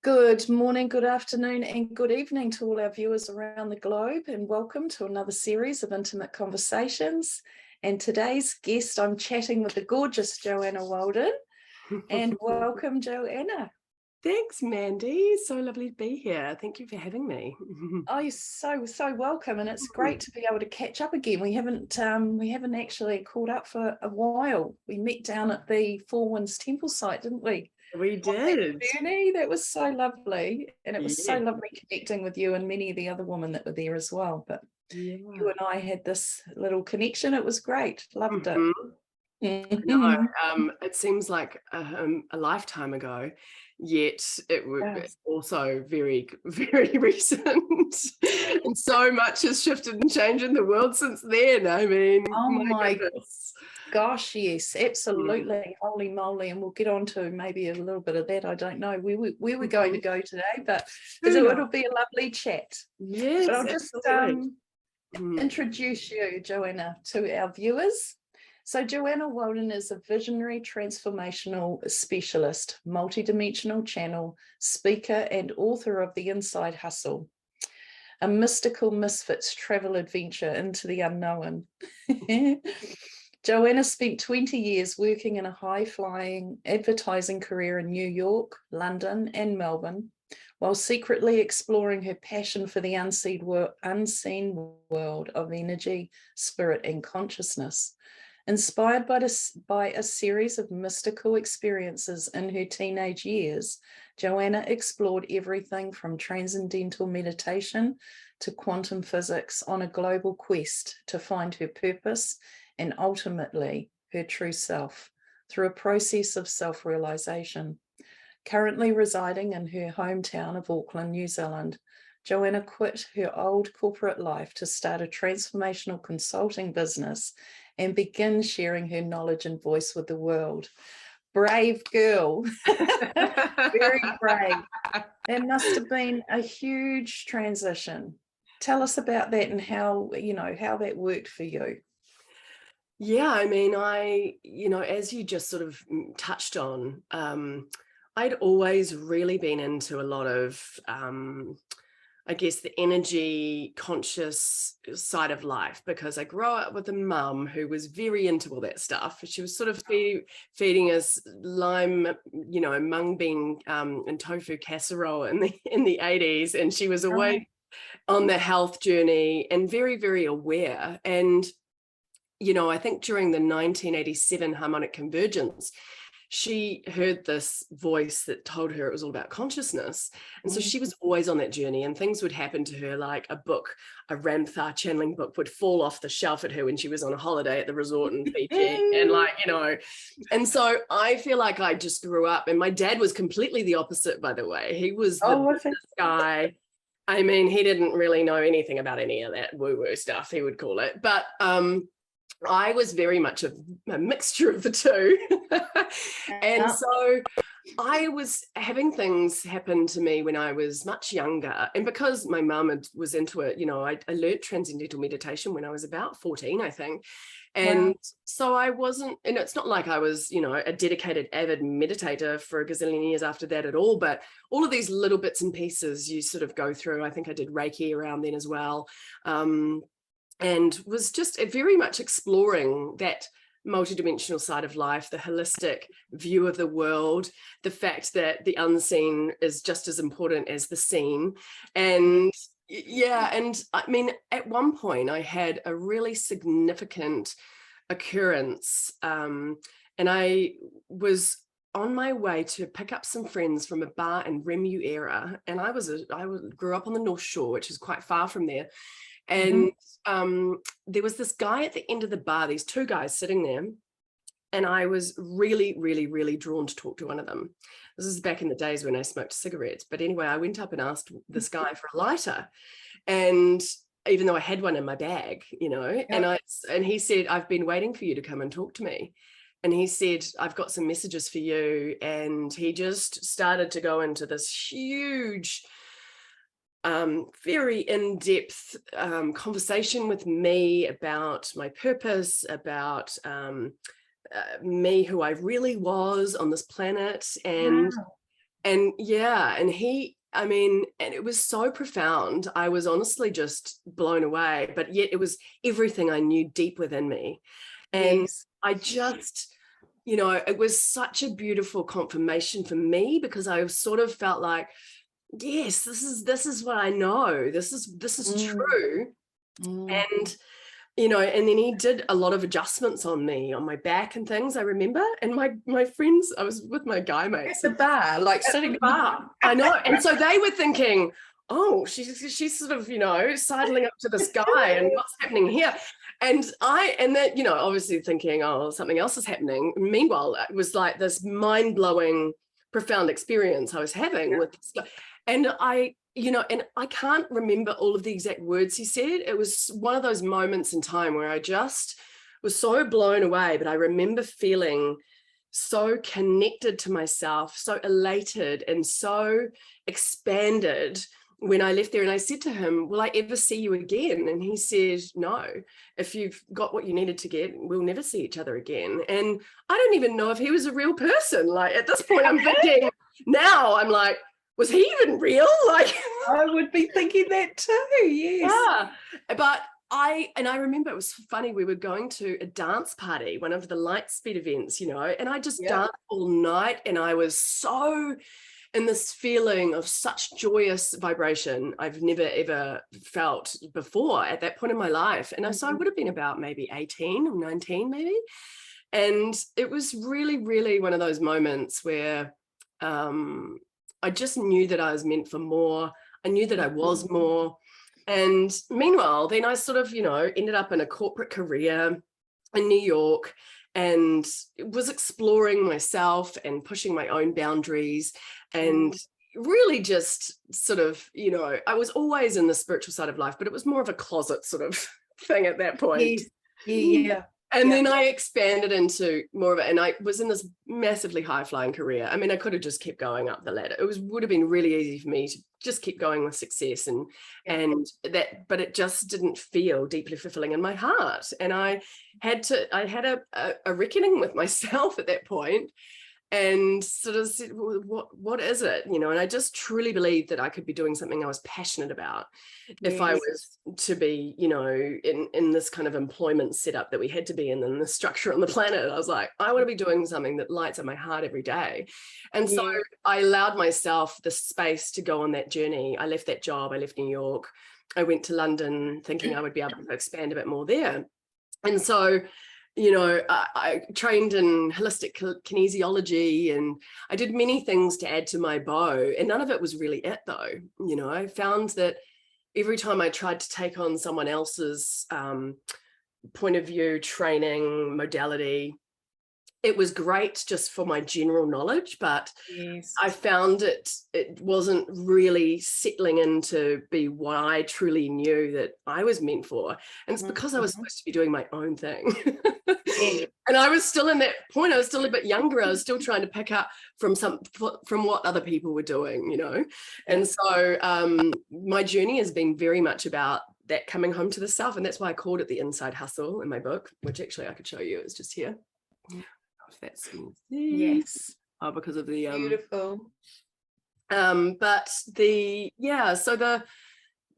Good morning, good afternoon, and good evening to all our viewers around the globe, and welcome to another series of intimate conversations. And today's guest, I'm chatting with the gorgeous Joanna Walden. And welcome, Joanna. Thanks, Mandy. So lovely to be here. Thank you for having me. Oh, you're so welcome, and it's great to be able to catch up again. We haven't actually caught up for a while. We met down at the Four Winds Temple site, didn't we? We did. Journey. That was so lovely, and it was so Yeah. lovely connecting with you and many of the other women that were there as well. But Yeah. you and I had this little connection. It was great. Loved it. No, it seems like a lifetime ago, yet it was Yes. also very, very recent. And so much has shifted and changed in the world since then. I mean, Oh my goodness. gosh, yes, absolutely. Holy moly. And we'll get on to maybe a little bit of that. I don't know where we're going to go today, but it'll be a lovely chat. Yes, But I'll just introduce you, Joanna, to our viewers. So Joanna Walden is a visionary transformational specialist, multidimensional channel, speaker, and author of The Inside Hustle, a mystical misfits travel adventure into the unknown. Joanna spent 20 years working in a high-flying advertising career in New York, London, and Melbourne, while secretly exploring her passion for the unseen world of energy, spirit, and consciousness. Inspired by a series of mystical experiences in her teenage years, Joanna explored everything from transcendental meditation to quantum physics on a global quest to find her purpose and ultimately her true self through a process of self-realisation. Currently residing in her hometown of Auckland, New Zealand, Joanna quit her old corporate life to start a transformational consulting business and begin sharing her knowledge and voice with the world. Brave girl. Very brave. That must have been a huge transition. Tell us about that and how that worked for you. Yeah, I mean, as you just sort of touched on, I'd always really been into a lot of, I guess, the energy conscious side of life, because I grew up with a mum who was very into all that stuff. She was sort of feeding us lime, mung bean and tofu casserole in the 80s. And she was always on the health journey and very, very aware. And I think during the 1987 harmonic convergence, she heard this voice that told her it was all about consciousness. And so she was always on that journey, and things would happen to her, like a Ramthar channeling book would fall off the shelf at her when she was on a holiday at the resort in Fiji. And and so I feel like I just grew up, and my dad was completely the opposite, by the way. He was the guy. I mean, he didn't really know anything about any of that woo-woo stuff, he would call it. But I was very much a mixture of the two. And so I was having things happen to me when I was much younger. And because my mum was into it, I learned Transcendental Meditation when I was about 14, I think. And so I wasn't, and it's not like I was, a dedicated avid meditator for a gazillion years after that at all, but all of these little bits and pieces you sort of go through. I think I did Reiki around then as well. And was just very much exploring that multidimensional side of life, the holistic view of the world, the fact that the unseen is just as important as the seen. And and I mean, at one point I had a really significant occurrence, and I was on my way to pick up some friends from a bar in Remuera, and I grew up on the North Shore, which is quite far from there. And there was this guy at the end of the bar, these two guys sitting there, and I was really, really, really drawn to talk to one of them. This is back in the days when I smoked cigarettes. But anyway, I went up and asked this guy for a lighter. And even though I had one in my bag, and he said, "I've been waiting for you to come and talk to me." And he said, "I've got some messages for you." And he just started to go into this huge, very in-depth conversation with me about my purpose, about me, who I really was on this planet. And And yeah, and I mean, and it was so profound. I was honestly just blown away, but yet it was everything I knew deep within me. And Yes. I just, it was such a beautiful confirmation for me, because I sort of felt like, yes, this is what I know. This is Mm, true. mm. And and then he did a lot of adjustments on me, on my back and things, I remember. And my friends, I was with my guy mates At the bar, like at sitting the in the bar. I know. And so they were thinking, oh, she's sort of, sidling up to this guy, and what's happening here? And that, obviously thinking, oh, something else is happening. Meanwhile, it was like this mind-blowing, profound experience I was having with this guy. And and I can't remember all of the exact words he said. It was one of those moments in time where I just was so blown away, but I remember feeling so connected to myself, so elated and so expanded when I left there. And I said to him, will I ever see you again? And he said, no, if you've got what you needed to get, we'll never see each other again. And I don't even know if he was a real person. Like, at this point, I'm thinking, now I'm like, was he even real? Like, I would be thinking that too. Yes. yeah. But I remember it was funny. We were going to a dance party, one of the Lightspeed events, and I just Yeah. danced all night, and I was so in this feeling of such joyous vibration I've never ever felt before at that point in my life. And so I would have been about maybe 18 or 19 maybe. And it was really, really one of those moments where I just knew that I was meant for more. I knew that I was more. And meanwhile, then I sort of, ended up in a corporate career in New York, and was exploring myself and pushing my own boundaries, and really just sort of, I was always in the spiritual side of life, but it was more of a closet sort of thing at that point. Yes. Yeah. And then I expanded into more of it, and I was in this massively high-flying career. I mean, I could have just kept going up the ladder. Would have been really easy for me to just keep going with success, and that, but it just didn't feel deeply fulfilling in my heart. And I had a reckoning with myself at that point, and sort of said, well, what is it? And I just truly believed that I could be doing something I was passionate about if I was to be, in this kind of employment setup that we had to be in the structure on the planet. I was like, I want to be doing something that lights up my heart every day. And so I allowed myself the space to go on that journey. I left that job. I left New York. I went to London thinking I would be able to expand a bit more there. And so I trained in holistic kinesiology, and I did many things to add to my bow, and none of it was really it though. I found that every time I tried to take on someone else's point of view, training, modality, it was great just for my general knowledge, but I found it wasn't really settling in to be what I truly knew that I was meant for. And it's because I was supposed to be doing my own thing. And I was still in that point. I was still a bit younger. I was still trying to pick up from what other people were doing, And so my journey has been very much about that coming home to the self. And that's why I called it the Inside Hustle in my book, which actually I could show you. It's just here. If that's because of the Beautiful. but so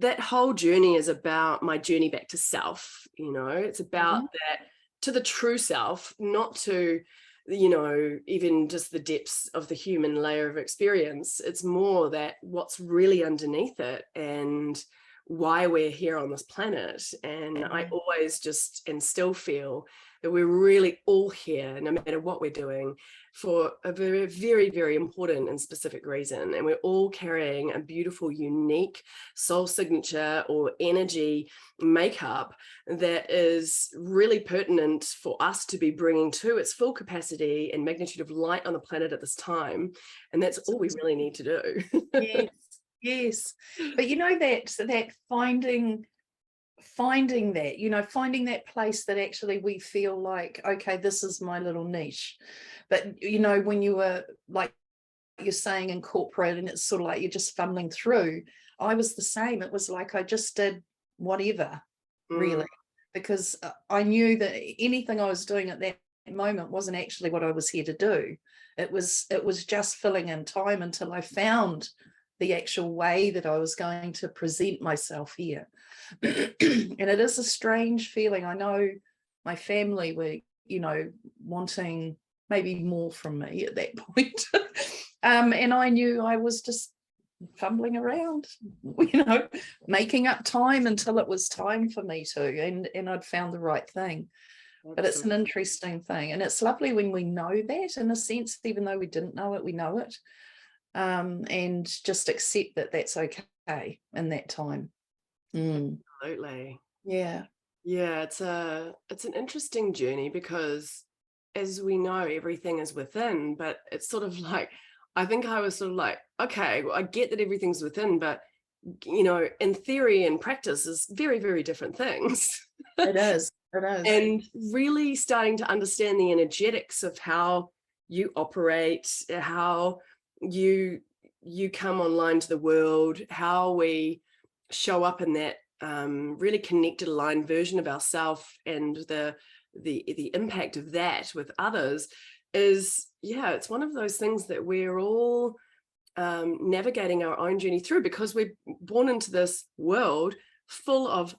that whole journey is about my journey back to self. It's about that, to the true self, not to even just the depths of the human layer of experience. It's more that what's really underneath it, and why we're here on this planet. And I always just and still feel that we're really all here, no matter what we're doing, for a very, very, very important and specific reason. And we're all carrying a beautiful, unique soul signature or energy makeup that is really pertinent for us to be bringing to its full capacity and magnitude of light on the planet at this time. And that's all we really need to do. Yes. But that finding that, finding that place that actually we feel like, okay, this is my little niche. But, when you were, like you're saying, in corporate, and it's sort of like you're just fumbling through, I was the same. It was like I just did whatever, really, because I knew that anything I was doing at that moment wasn't actually what I was here to do. It was just filling in time until I found the actual way that I was going to present myself here. And it is a strange feeling. I know my family were, wanting maybe more from me at that point. And I knew I was just fumbling around, making up time until it was time for me to, and I'd found the right thing. But it's an interesting thing, and it's lovely when we know that, in a sense, even though we didn't know it, we know it, and just accept that that's okay in that time. Absolutely. Yeah. It's an interesting journey, because as we know, everything is within, but it's sort of like, I think I was sort of like, okay, well, I get that everything's within, but in theory and practice is very, very different things. It is. And really starting to understand the energetics of how you operate, how you come online to the world, how we show up in that really connected, aligned version of ourselves, and the impact of that with others is, it's one of those things that we're all navigating our own journey through, because we're born into this world full of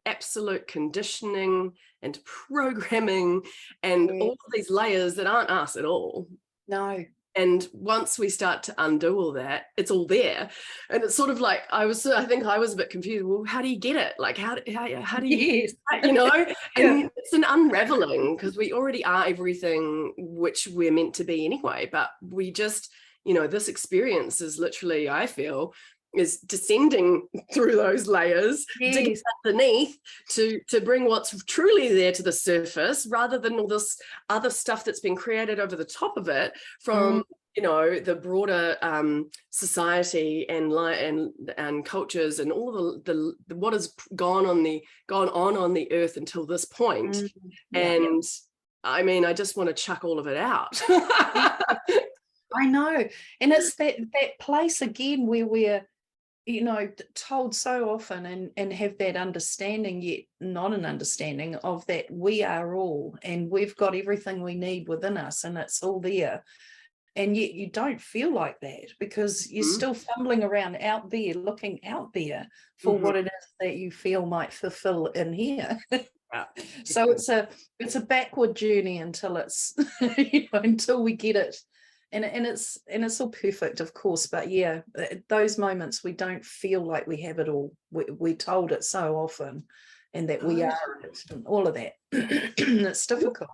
absolute conditioning and programming and all of these layers that aren't us at all. No. And once we start to undo all that, it's all there. And it's sort of like, I think I was a bit confused. Well, how do you get it? Like, how do you, and it's an unraveling, because we already are everything which we're meant to be anyway. But we just, this experience is literally, I feel, is descending through those layers, digging underneath to bring what's truly there to the surface, rather than all this other stuff that's been created over the top of it from the broader society and cultures and all the what has gone on the earth until this point. And I mean, I just want to chuck all of it out. I know. And it's that place again where we're told so often and have that understanding, yet not an understanding of that we are all, and we've got everything we need within us, and it's all there. And yet you don't feel like that, because you're still fumbling around out there, looking out there for what it is that you feel might fulfill in here. So it's a backward journey until it's until we get it. And it's all perfect, of course, but those moments we don't feel like we have it all. We're told it so often, and that we are it, and all of that. It's difficult.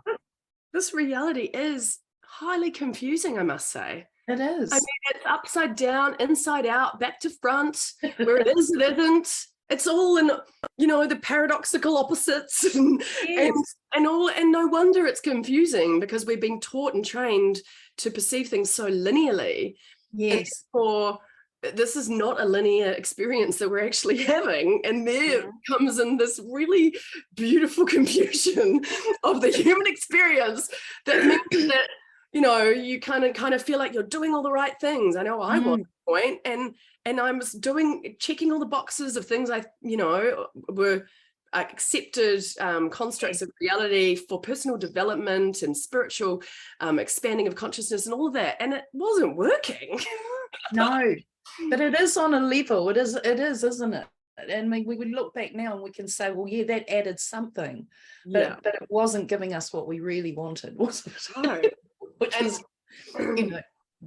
This reality is highly confusing, I must say. It is. I mean, it's upside down, inside out, back to front, where it is, it isn't. It's all in, the paradoxical opposites, and no wonder it's confusing, because we've been taught and trained to perceive things so linearly. Yes. For this is not a linear experience that we're actually having, and there comes in this really beautiful confusion of the human experience that means that you kind of feel like you're doing all the right things. I know I was at a point, and I was checking all the boxes of things I were accepted constructs of reality for personal development and spiritual expanding of consciousness and all of that, and it wasn't working. No, but it is on a level. It is, isn't it? And we would look back now and we can say, well, that added something, but it wasn't giving us what we really wanted, was it? No. Which is,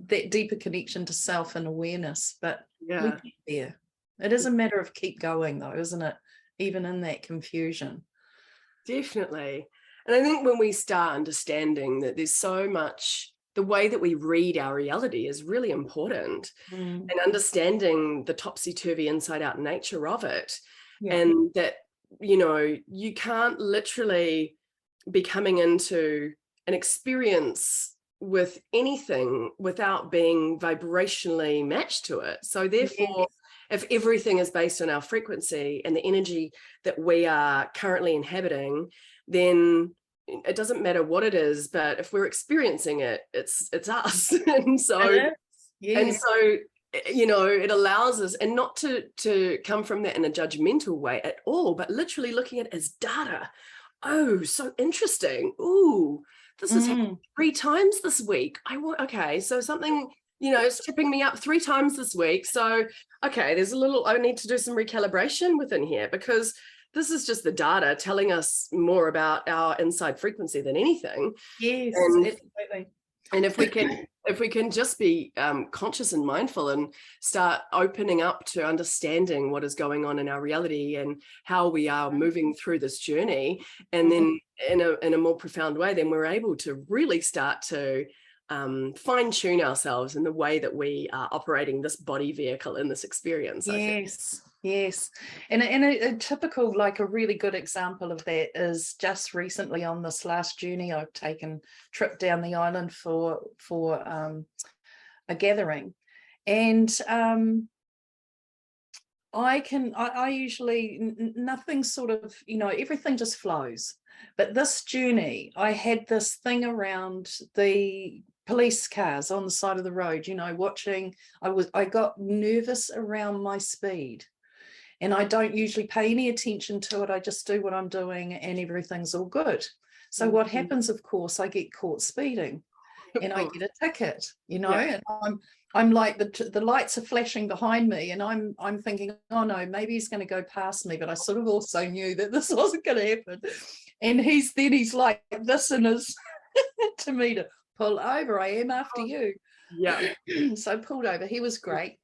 that deeper connection to self and awareness. But we get there. It is a matter of keep going, though, isn't it? Even in that confusion. Definitely. And I think when we start understanding that there's so much, the way that we read our reality is really important, and understanding the topsy-turvy inside-out nature of it, and that, you can't literally be coming into an experience with anything without being vibrationally matched to it. So therefore, if everything is based on our frequency and the energy that we are currently inhabiting, then it doesn't matter what it is, but if we're experiencing it, it's us. And so it allows us, and not to come from that in a judgmental way at all, but literally looking at it as data. Oh, so interesting. Ooh, this has happened 3 times this week. Okay, so something, you know, it's tripping me up 3 times this week. So, okay, I need to do some recalibration within here, because this is just the data telling us more about our inside frequency than anything. Yes, And, absolutely. and if we can just be conscious and mindful and start opening up to understanding what is going on in our reality and how we are moving through this journey, and then in a more profound way, then we're able to really start to fine tune ourselves in the way that we are operating this body vehicle in this experience. Yes, yes. And a typical, like a really good example of that is just recently on this last journey I've taken, trip down the island for a gathering. And I usually, nothing sort of, you know, everything just flows. But this journey, I had this thing around the police cars on the side of the road, you know, watching. I got nervous around my speed, and I don't usually pay any attention to it. I just do what I'm doing and everything's all good. So what happens, of course, I get caught speeding and I get a ticket, you know, and I'm like, the lights are flashing behind me, and I'm thinking, oh no, maybe he's going to go past me. But I sort of also knew that this wasn't going to happen. And he's like this in his to me to pull over. I am after you. Yeah. So I pulled over. He was great.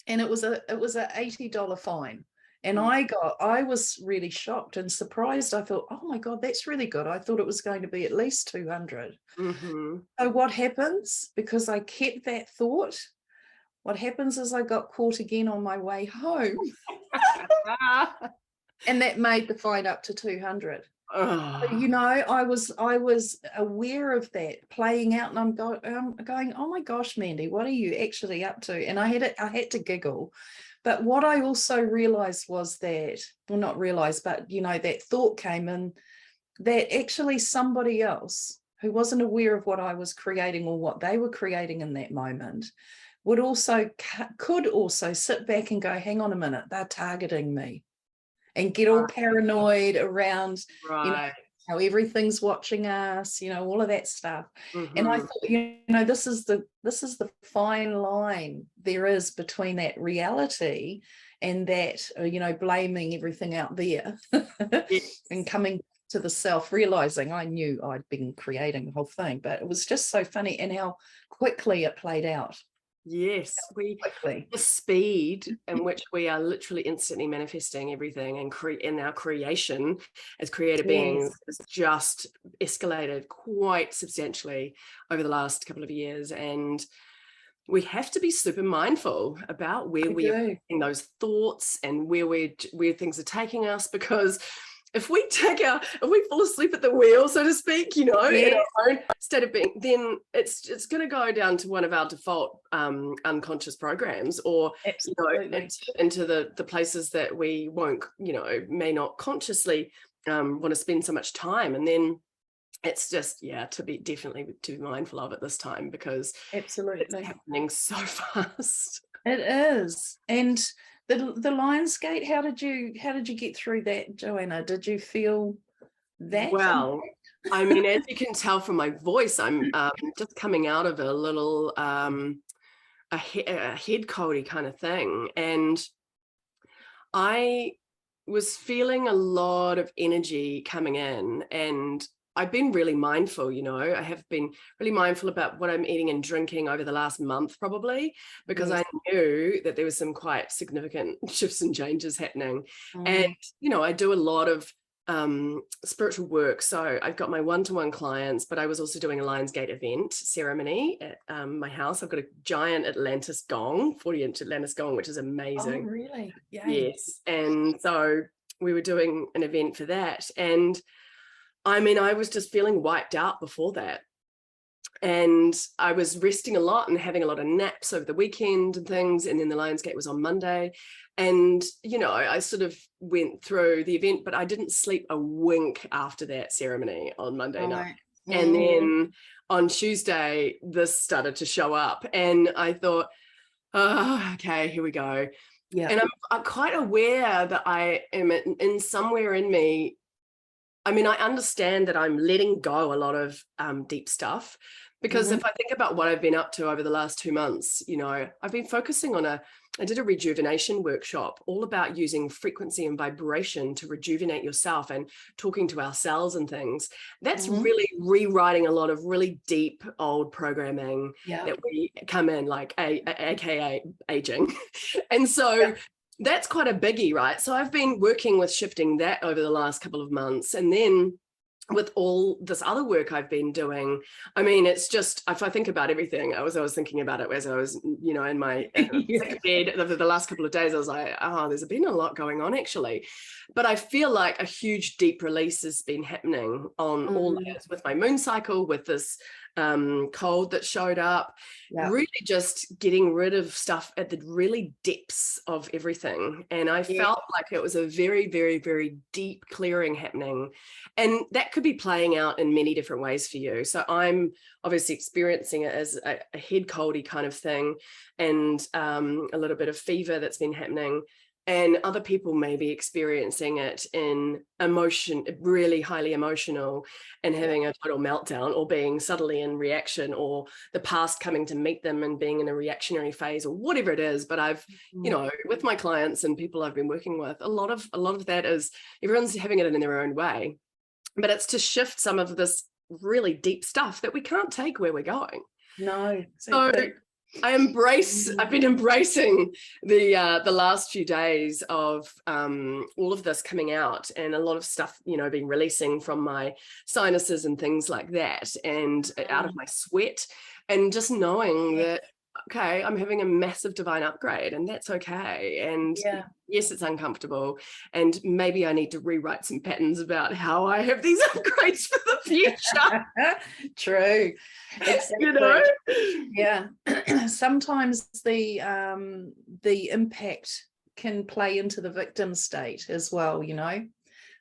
And it was a $80 fine. And I was really shocked and surprised. I thought, oh my God, that's really good. I thought it was going to be at least 200. So what happens, because I kept that thought, what happens is I got caught again on my way home. And that made the fine up to 200. You know, I was aware of that playing out, and I'm going, oh my gosh, Mandy, what are you actually up to? And I had to giggle. But what I also realized was that, well, not realized, but you know, that thought came in that actually somebody else who wasn't aware of what I was creating or what they were creating in that moment could also sit back and go, hang on a minute, they're targeting me. And get all paranoid around, you know, how everything's watching us, you know, all of that stuff. And I thought, you know, this is the fine line there is between that reality and that, you know, blaming everything out there and coming to the self, realizing I knew I'd been creating the whole thing, but it was just so funny and how quickly it played out. Yes, the speed in which we are literally instantly manifesting everything and in our creation as creator beings has just escalated quite substantially over the last couple of years. And we have to be super mindful about where we are putting those thoughts and where things are taking us, because if we fall asleep at the wheel, so to speak, you know, in our own state of being, then it's going to go down to one of our default unconscious programs, or you know, into the places that we won't, you know, may not consciously want to spend so much time. And then it's just to be mindful of it this time, because it's happening so fast. It is. And the Lionsgate, how did you get through that, Joanna? Did you feel that? Well, I mean, as you can tell from my voice, I'm just coming out of a little a head coldy kind of thing, and I was feeling a lot of energy coming in, and I've been really mindful, you know, I have been really mindful about what I'm eating and drinking over the last month, probably, because I knew that there was some quite significant shifts and changes happening. And, you know, I do a lot of spiritual work. So I've got my one-to-one clients, but I was also doing a Lionsgate event ceremony at my house. I've got a giant Atlantis gong, 40-inch Atlantis gong, which is amazing. Oh, really? Yes. And so we were doing an event for that. And I mean, I was just feeling wiped out before that. And I was resting a lot and having a lot of naps over the weekend and things. And then the Lionsgate was on Monday. And, you know, I sort of went through the event, but I didn't sleep a wink after that ceremony on Monday night. And then on Tuesday, this started to show up. And I thought, oh, okay, here we go. Yeah. And I'm quite aware that I am in somewhere in me I mean, I understand that I'm letting go a lot of deep stuff, because if I think about what I've been up to over the last 2 months, I've been focusing on I did a rejuvenation workshop all about using frequency and vibration to rejuvenate yourself and talking to our cells and things. That's really rewriting a lot of really deep old programming that we come in, like AKA aging. And so that's quite a biggie, right? So I've been working with shifting that over the last couple of months. And then with all this other work I've been doing, I mean, it's just, if I think about everything, I was thinking about it as I was, in my sick bed over the last couple of days. I was like, oh, there's been a lot going on actually. But I feel like a huge deep release has been happening on all layers, with my moon cycle, with this cold that showed up, really just getting rid of stuff at the really depths of everything. And I felt like it was a very, very, very deep clearing happening. And that could be playing out in many different ways for you. So I'm obviously experiencing it as a head coldy kind of thing, and a little bit of fever that's been happening. And other people may be experiencing it in emotion, really highly emotional, and having a total meltdown, or being subtly in reaction, or the past coming to meet them and being in a reactionary phase, or whatever it is. But I've, with my clients and people I've been working with, a lot of that is everyone's having it in their own way. But it's to shift some of this really deep stuff that we can't take where we're going. No. So I've been embracing the last few days of all of this coming out, and a lot of stuff, being releasing from my sinuses and things like that, and out of my sweat, and just knowing that, okay, I'm having a massive divine upgrade, and that's okay. And yes, it's uncomfortable, and maybe I need to rewrite some patterns about how I have these upgrades for the future. True. Exactly. Yeah. Sometimes the impact can play into the victim state as well,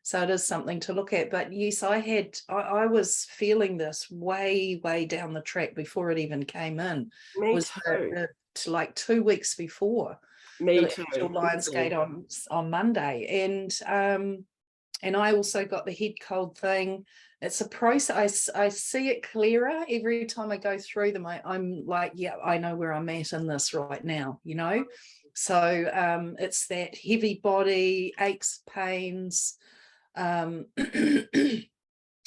so it is something to look at. But yes, I was feeling this way down the track before it even came in. Me was too. Like 2 weeks before Me the too. actual Lionsgate on Monday. And I also got the head cold thing. It's a process. I see it clearer every time I go through them. I'm like, yeah, I know where I'm at in this right now, So it's that heavy body, aches, pains,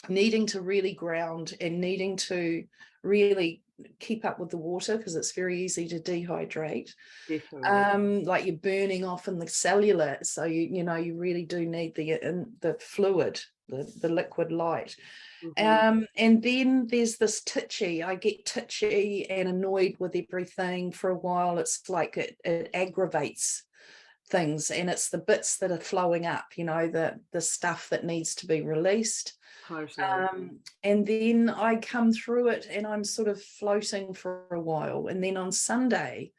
needing to really ground, and needing to really keep up with the water, because it's very easy to dehydrate. Like you're burning off in the cellular, so you really do need the fluid, the liquid light. And then there's this titchy. I get titchy and annoyed with everything for a while. It's like it aggravates things, and it's the bits that are flowing up, the stuff that needs to be released. And then I come through it, and I'm sort of floating for a while. And then on Sunday,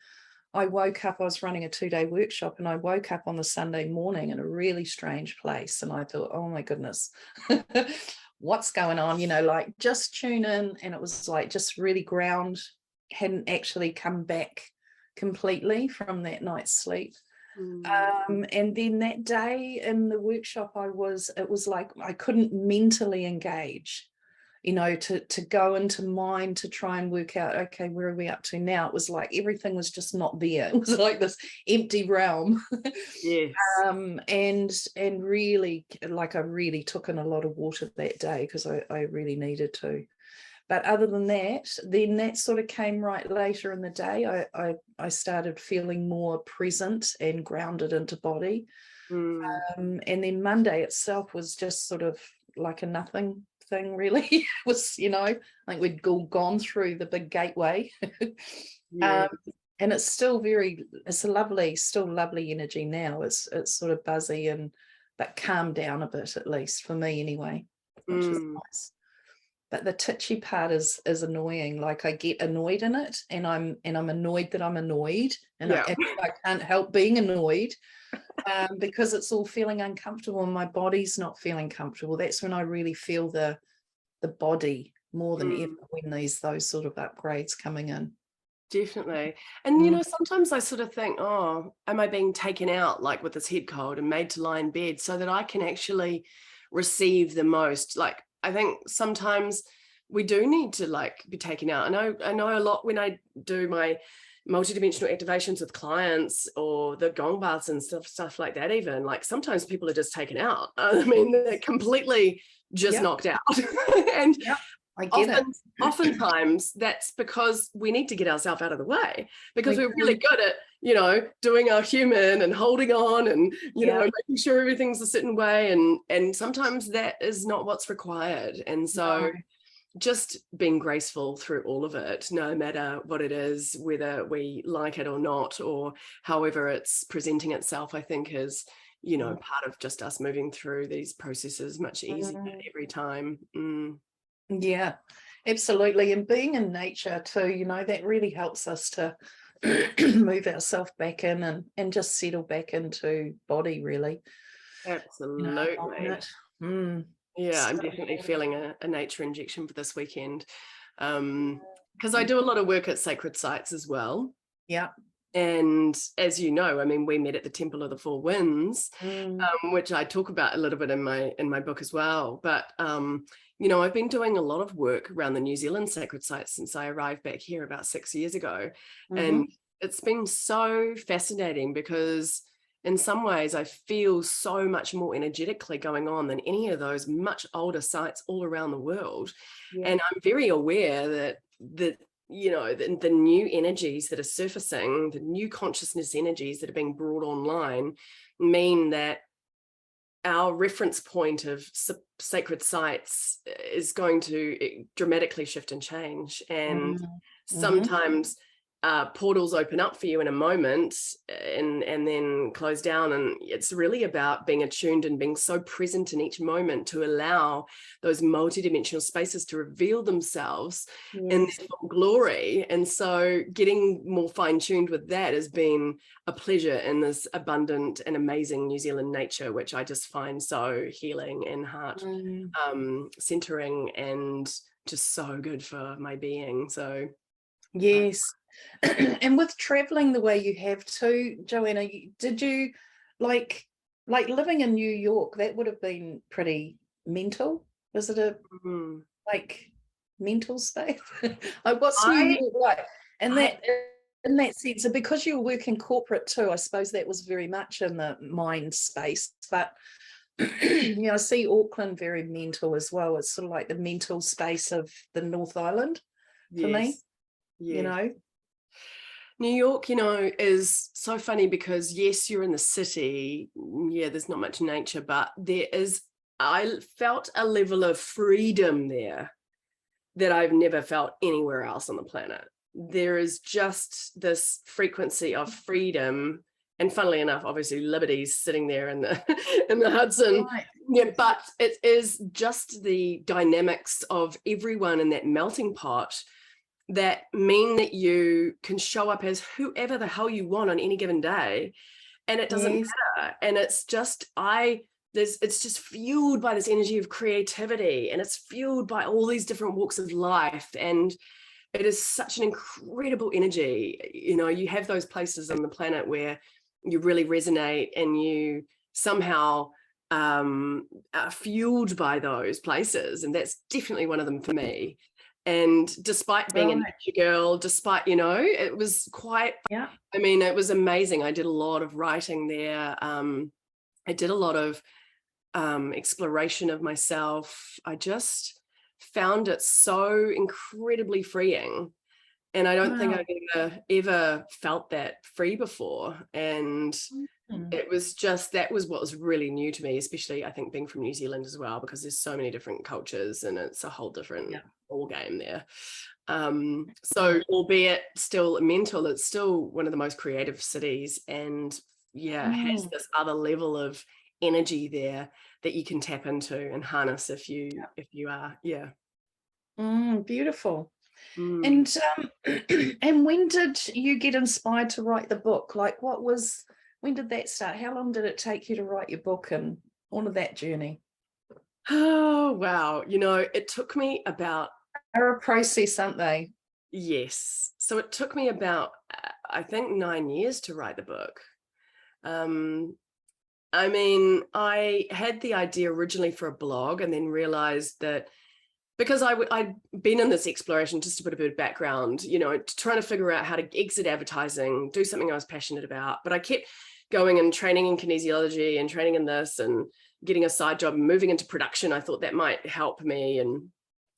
I woke up, I was running a 2-day workshop, and I woke up on the Sunday morning in a really strange place. And I thought, oh my goodness, what's going on? Like just tune in. And it was like, just really ground, hadn't actually come back completely from that night's sleep. And then that day in the workshop, it was like I couldn't mentally engage, to go into mind to try and work out, okay, where are we up to now? It was like everything was just not there. It was like this empty realm. Yes. And really, like, I really took in a lot of water that day, because I really needed to. But other than that, then that sort of came right later in the day. I started feeling more present and grounded into body. And then Monday itself was just sort of like a nothing thing, really. It was, I think we'd gone through the big gateway. And it's still still lovely energy now. It's sort of buzzy but calmed down a bit, at least for me anyway, which is nice. But the titchy part is annoying. Like I get annoyed in it, and I'm annoyed that I'm annoyed, and I can't help being annoyed, because it's all feeling uncomfortable and my body's not feeling comfortable. That's when I really feel the body more than ever, when those sort of upgrades coming in. Definitely. And sometimes I sort of think, oh, am I being taken out, like with this head cold, and made to lie in bed so that I can actually receive the most. Like, I think sometimes we do need to like be taken out. I know a lot when I do my multidimensional activations with clients or the gong baths and stuff like that, even like sometimes people are just taken out. I mean, they're completely just knocked out. And I get it. Oftentimes that's because we need to get ourselves out of the way, because we're really good at, you know, doing our human and holding on and, you know, making sure everything's a certain way. And sometimes that is not what's required. And so just being graceful through all of it, no matter what it is, whether we like it or not, or however it's presenting itself, I think is, you know, part of just us moving through these processes much easier every time. Yeah, absolutely. And being in nature too, you know, that really helps us to move ourselves back in and just settle back into body, really. Absolutely. Yeah, I'm definitely feeling a nature injection for this weekend, because I do a lot of work at sacred sites as well. Yeah. And as you know, I mean, we met at the Temple of the Four Winds, which I talk about a little bit in my book as well. But you know, I've been doing a lot of work around the New Zealand sacred sites since I arrived back here about 6 years ago, and it's been so fascinating because in some ways I feel so much more energetically going on than any of those much older sites all around the world. And I'm very aware that you know, the new energies that are surfacing, the new consciousness energies that are being brought online mean that our reference point of sacred sites is going to dramatically shift and change. And sometimes portals open up for you in a moment and then close down. And it's really about being attuned and being so present in each moment to allow those multidimensional spaces to reveal themselves in their full glory. And so getting more fine-tuned with that has been a pleasure in this abundant and amazing New Zealand nature, which I just find so healing and heart centering and just so good for my being. So yes. And with traveling the way you have too, Joanna, did you like living in New York? That would have been pretty mental. Was it a like mental space? Like, what's New York like? And that in that sense, and because you were working corporate too, I suppose that was very much in the mind space. But you know, I see Auckland very mental as well. It's sort of like the mental space of the North Island for me. You know. New York, you know, is so funny because yes, you're in the city. Yeah, there's not much nature, but I felt a level of freedom there that I've never felt anywhere else on the planet. There is just this frequency of freedom. And funnily enough, obviously liberty's sitting there in the in the Hudson. Yeah, but it is just the dynamics of everyone in that melting pot that mean that you can show up as whoever the hell you want on any given day, and it doesn't matter. And it's just it's just fueled by this energy of creativity, and it's fueled by all these different walks of life, and it is such an incredible energy. You know, you have those places on the planet where you really resonate and you somehow are fueled by those places, and that's definitely one of them for me. And despite being a nature girl, despite, you know, it was quite, I mean, it was amazing. I did a lot of writing there. I did a lot of exploration of myself. I just found it so incredibly freeing. And I don't think I've ever felt that free before. And it was just, that was what was really new to me, especially I think being from New Zealand as well, because there's so many different cultures and it's a whole different ball game there. So albeit still mental, it's still one of the most creative cities, and has this other level of energy there that you can tap into and harness if you are. Beautiful. And and when did you get inspired to write the book? Like, when did that start? How long did it take you to write your book and all of that journey? Oh, wow. You know, it took me about... They're a process, aren't they? Yes. So it took me about, I think, 9 years to write the book. I mean, I had the idea originally for a blog and then realized that because I'd been in this exploration, just to put a bit of background, you know, trying to figure out how to exit advertising, do something I was passionate about. But I kept going and training in kinesiology and training in this and getting a side job and moving into production. I thought that might help me. And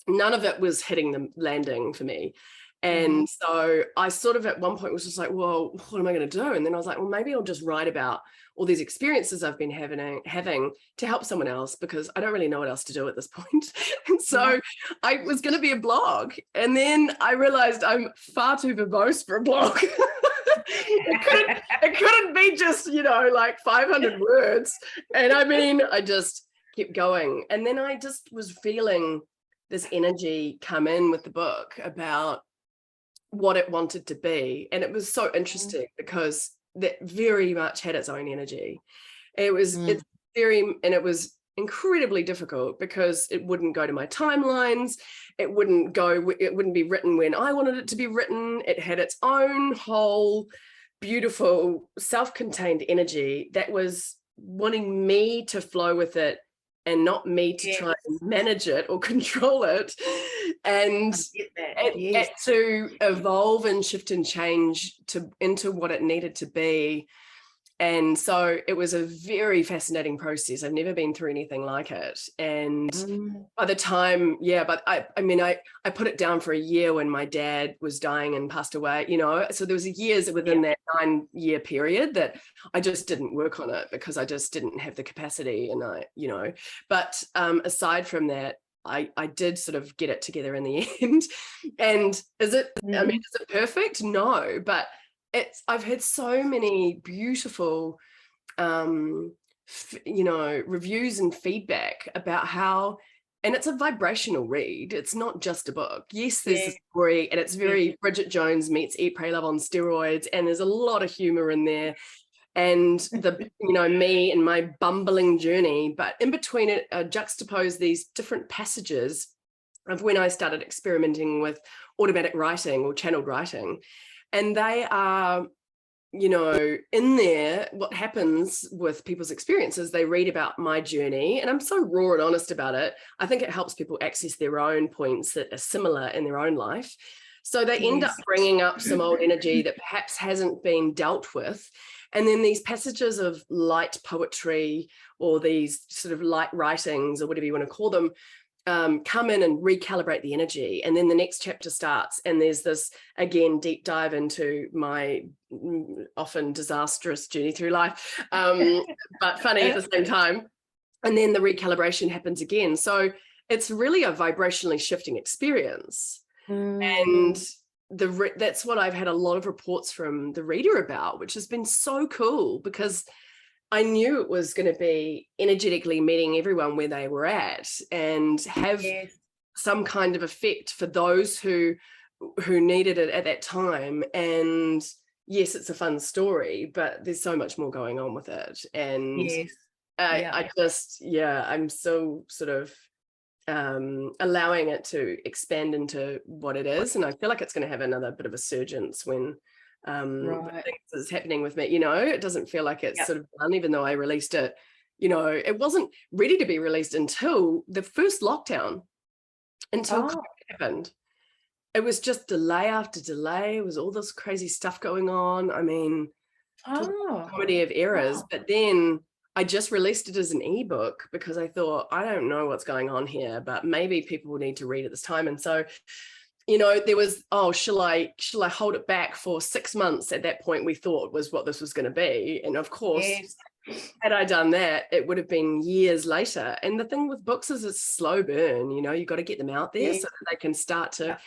none of it was hitting the landing for me. And so I sort of at one point was just like, well, what am I going to do? And then I was like, well, maybe I'll just write about all these experiences I've been having to help someone else, because I don't really know what else to do at this point. And so I was going to be a blog. And then I realized I'm far too verbose for a blog. it couldn't be just, you know, like 500 words. And I mean, I just kept going. And then I just was feeling this energy come in with the book about what it wanted to be. And it was so interesting because that very much had its own energy. It was it was incredibly difficult because it wouldn't go to my timelines. It wouldn't be written when I wanted it to be written. It had its own whole beautiful self-contained energy that was wanting me to flow with it and not me to try and manage it or control it. And it to evolve and shift and change into what it needed to be. And so it was a very fascinating process. I've never been through anything like it. And by the time, but I mean, I put it down for a year when my dad was dying and passed away, you know, so there was years within that 9-year period that I just didn't work on it because I just didn't have the capacity. And you know, but aside from that, I did sort of get it together in the end. And is it, I mean, is it perfect? No, but I've had so many beautiful, you know, reviews and feedback about how, and it's a vibrational read. It's not just a book. Yes, there's a story, and it's very Bridget Jones meets Eat, Pray, Love on steroids, and there's a lot of humor in there. And the, you know, me and my bumbling journey, but in between it, juxtapose these different passages of when I started experimenting with automatic writing or channeled writing. And they are, you know, in there, what happens with people's experiences, they read about my journey, and I'm so raw and honest about it. I think it helps people access their own points that are similar in their own life. So they end up bringing up some old energy that perhaps hasn't been dealt with. And then these passages of light poetry or these sort of light writings or whatever you want to call them, come in and recalibrate the energy. And then the next chapter starts, and there's this, again, deep dive into my often disastrous journey through life, but funny at the same time. And then the recalibration happens again. So it's really a vibrationally shifting experience. And that's what I've had a lot of reports from the reader about, which has been so cool, because I knew it was going to be energetically meeting everyone where they were at and have some kind of effect for those who needed it at that time. And yes, it's a fun story, but there's so much more going on with it. And I just, I'm so sort of allowing it to expand into what it is. And I feel like it's going to have another bit of a surgence when things is happening with me, you know. It doesn't feel like it's sort of done, even though I released it, you know. It wasn't ready to be released until the first lockdown, until COVID happened. It was just delay after delay. It was all this crazy stuff going on. I mean, comedy of errors. But then I just released it as an ebook because I thought, I don't know what's going on here, but maybe people will need to read at this time. And so, you know, there was, shall I hold it back for 6 months? At that point, we thought was what this was going to be. And of course, had I done that, it would have been years later. And the thing with books is it's slow burn, you know. You've got to get them out there so that they can start to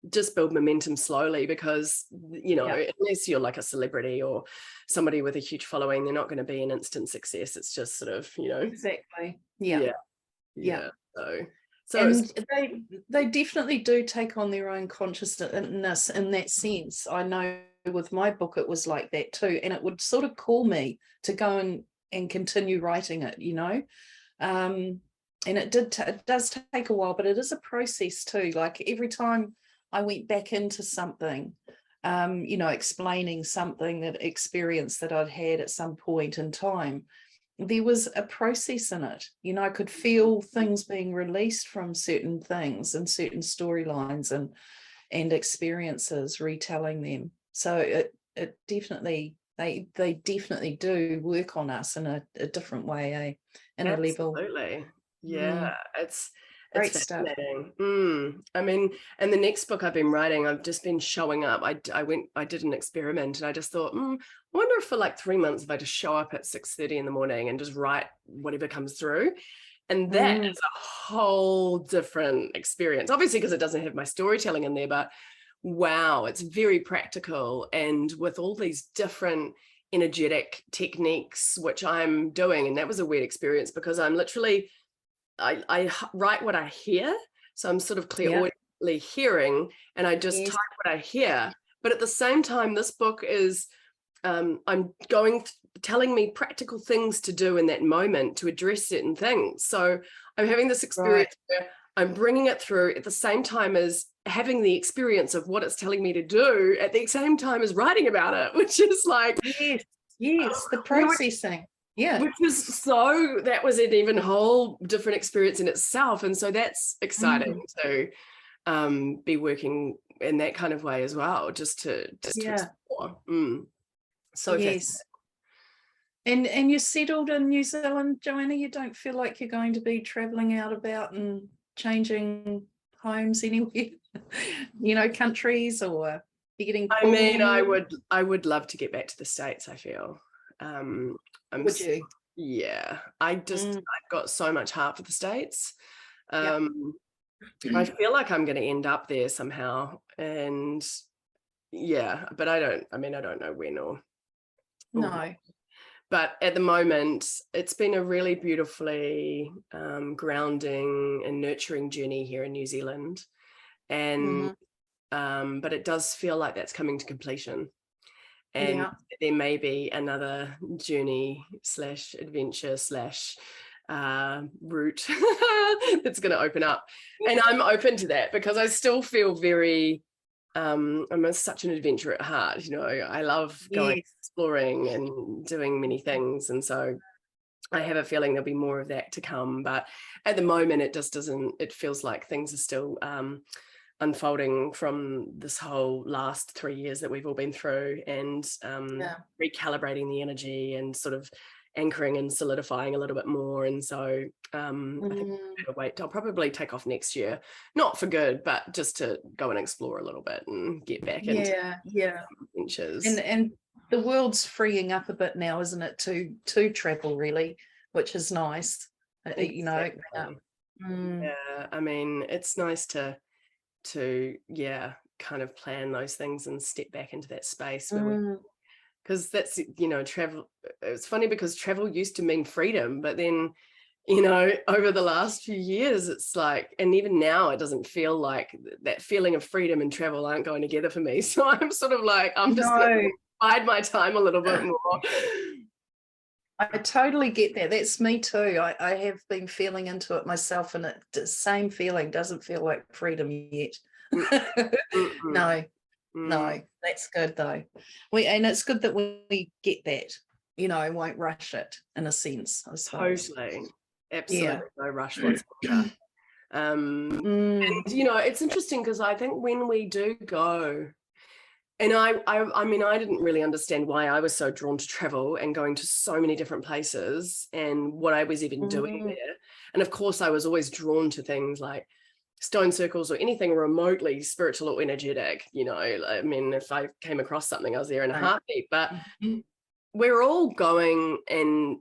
just build momentum slowly, because, you know, unless you're like a celebrity or somebody with a huge following, they're not going to be an instant success. It's just sort of, you know. Exactly. So and they definitely do take on their own consciousness in that sense. I know with my book it was like that too, and it would sort of call me to go and continue writing it, you know. And it does take a while, but it is a process too. Like every time I went back into something, you know, explaining something, that experience that I'd had at some point in time, there was a process in it. You know, I could feel things being released from certain things and certain storylines and experiences, retelling them. So it definitely, they definitely do work on us in a different way, in a level. Absolutely. Yeah, it's Great stuff. fascinating. I mean, and the next book I've been writing, I've just been showing up. I did an experiment, and I just thought, I wonder if for like 3 months, if I just show up at 6:30 in the morning and just write whatever comes through. And that is a whole different experience, obviously, because it doesn't have my storytelling in there, but wow, it's very practical. And with all these different energetic techniques, which I'm doing. And that was a weird experience because I'm literally, I write what I hear. So I'm sort of clairaudibly hearing, and I just type what I hear. But at the same time, this book is, I'm telling me practical things to do in that moment to address certain things. So I'm having this experience where I'm bringing it through at the same time as having the experience of what it's telling me to do at the same time as writing about it, which is like, yes, the processing. Which was an even whole different experience in itself. And so that's exciting to be working in that kind of way as well, just to explore. So yes. And you're settled in New Zealand, Joanna? You don't feel like you're going to be traveling out about and changing homes anywhere, you know, countries, or you're getting I mean, I would love to get back to the States, I feel. Would you? Yeah, I've got so much heart for the States. I feel like I'm going to end up there somehow, and but I don't know when or no. But at the moment, it's been a really beautifully grounding and nurturing journey here in New Zealand. And but it does feel like that's coming to completion. And there may be another journey / adventure / route that's going to open up. And I'm open to that because I still feel very, I'm such an adventurer at heart. You know, I love going exploring and doing many things. And so I have a feeling there'll be more of that to come. But at the moment, it just doesn't, it feels like things are still unfolding from this whole last 3 years that we've all been through, and recalibrating the energy and sort of anchoring and solidifying a little bit more. And so I think I'll wait. I'll probably take off next year, not for good, but just to go and explore a little bit and get back into adventures. And the world's freeing up a bit now, isn't it, to travel, really, which is nice. Exactly. You know. Yeah, I mean, it's nice to kind of plan those things and step back into that space where because that's, you know, travel. It's funny because travel used to mean freedom, but then, you know, over the last few years, it's like, and even now it doesn't feel like that feeling of freedom and travel aren't going together for me. So I'm sort of like, I'm just going to bide my time a little bit more. I totally get that. That's me too. I have been feeling into it myself, and the same feeling doesn't feel like freedom yet. No, that's good though. And it's good that we get that, you know, won't rush it in a sense, I suppose. Totally. Absolutely. No rush whatsoever. And, you know, it's interesting because I think when we do go, and I mean, I didn't really understand why I was so drawn to travel and going to so many different places and what I was even doing there. And of course, I was always drawn to things like stone circles or anything remotely spiritual or energetic. You know, I mean, if I came across something, I was there in a heartbeat. But we're all going and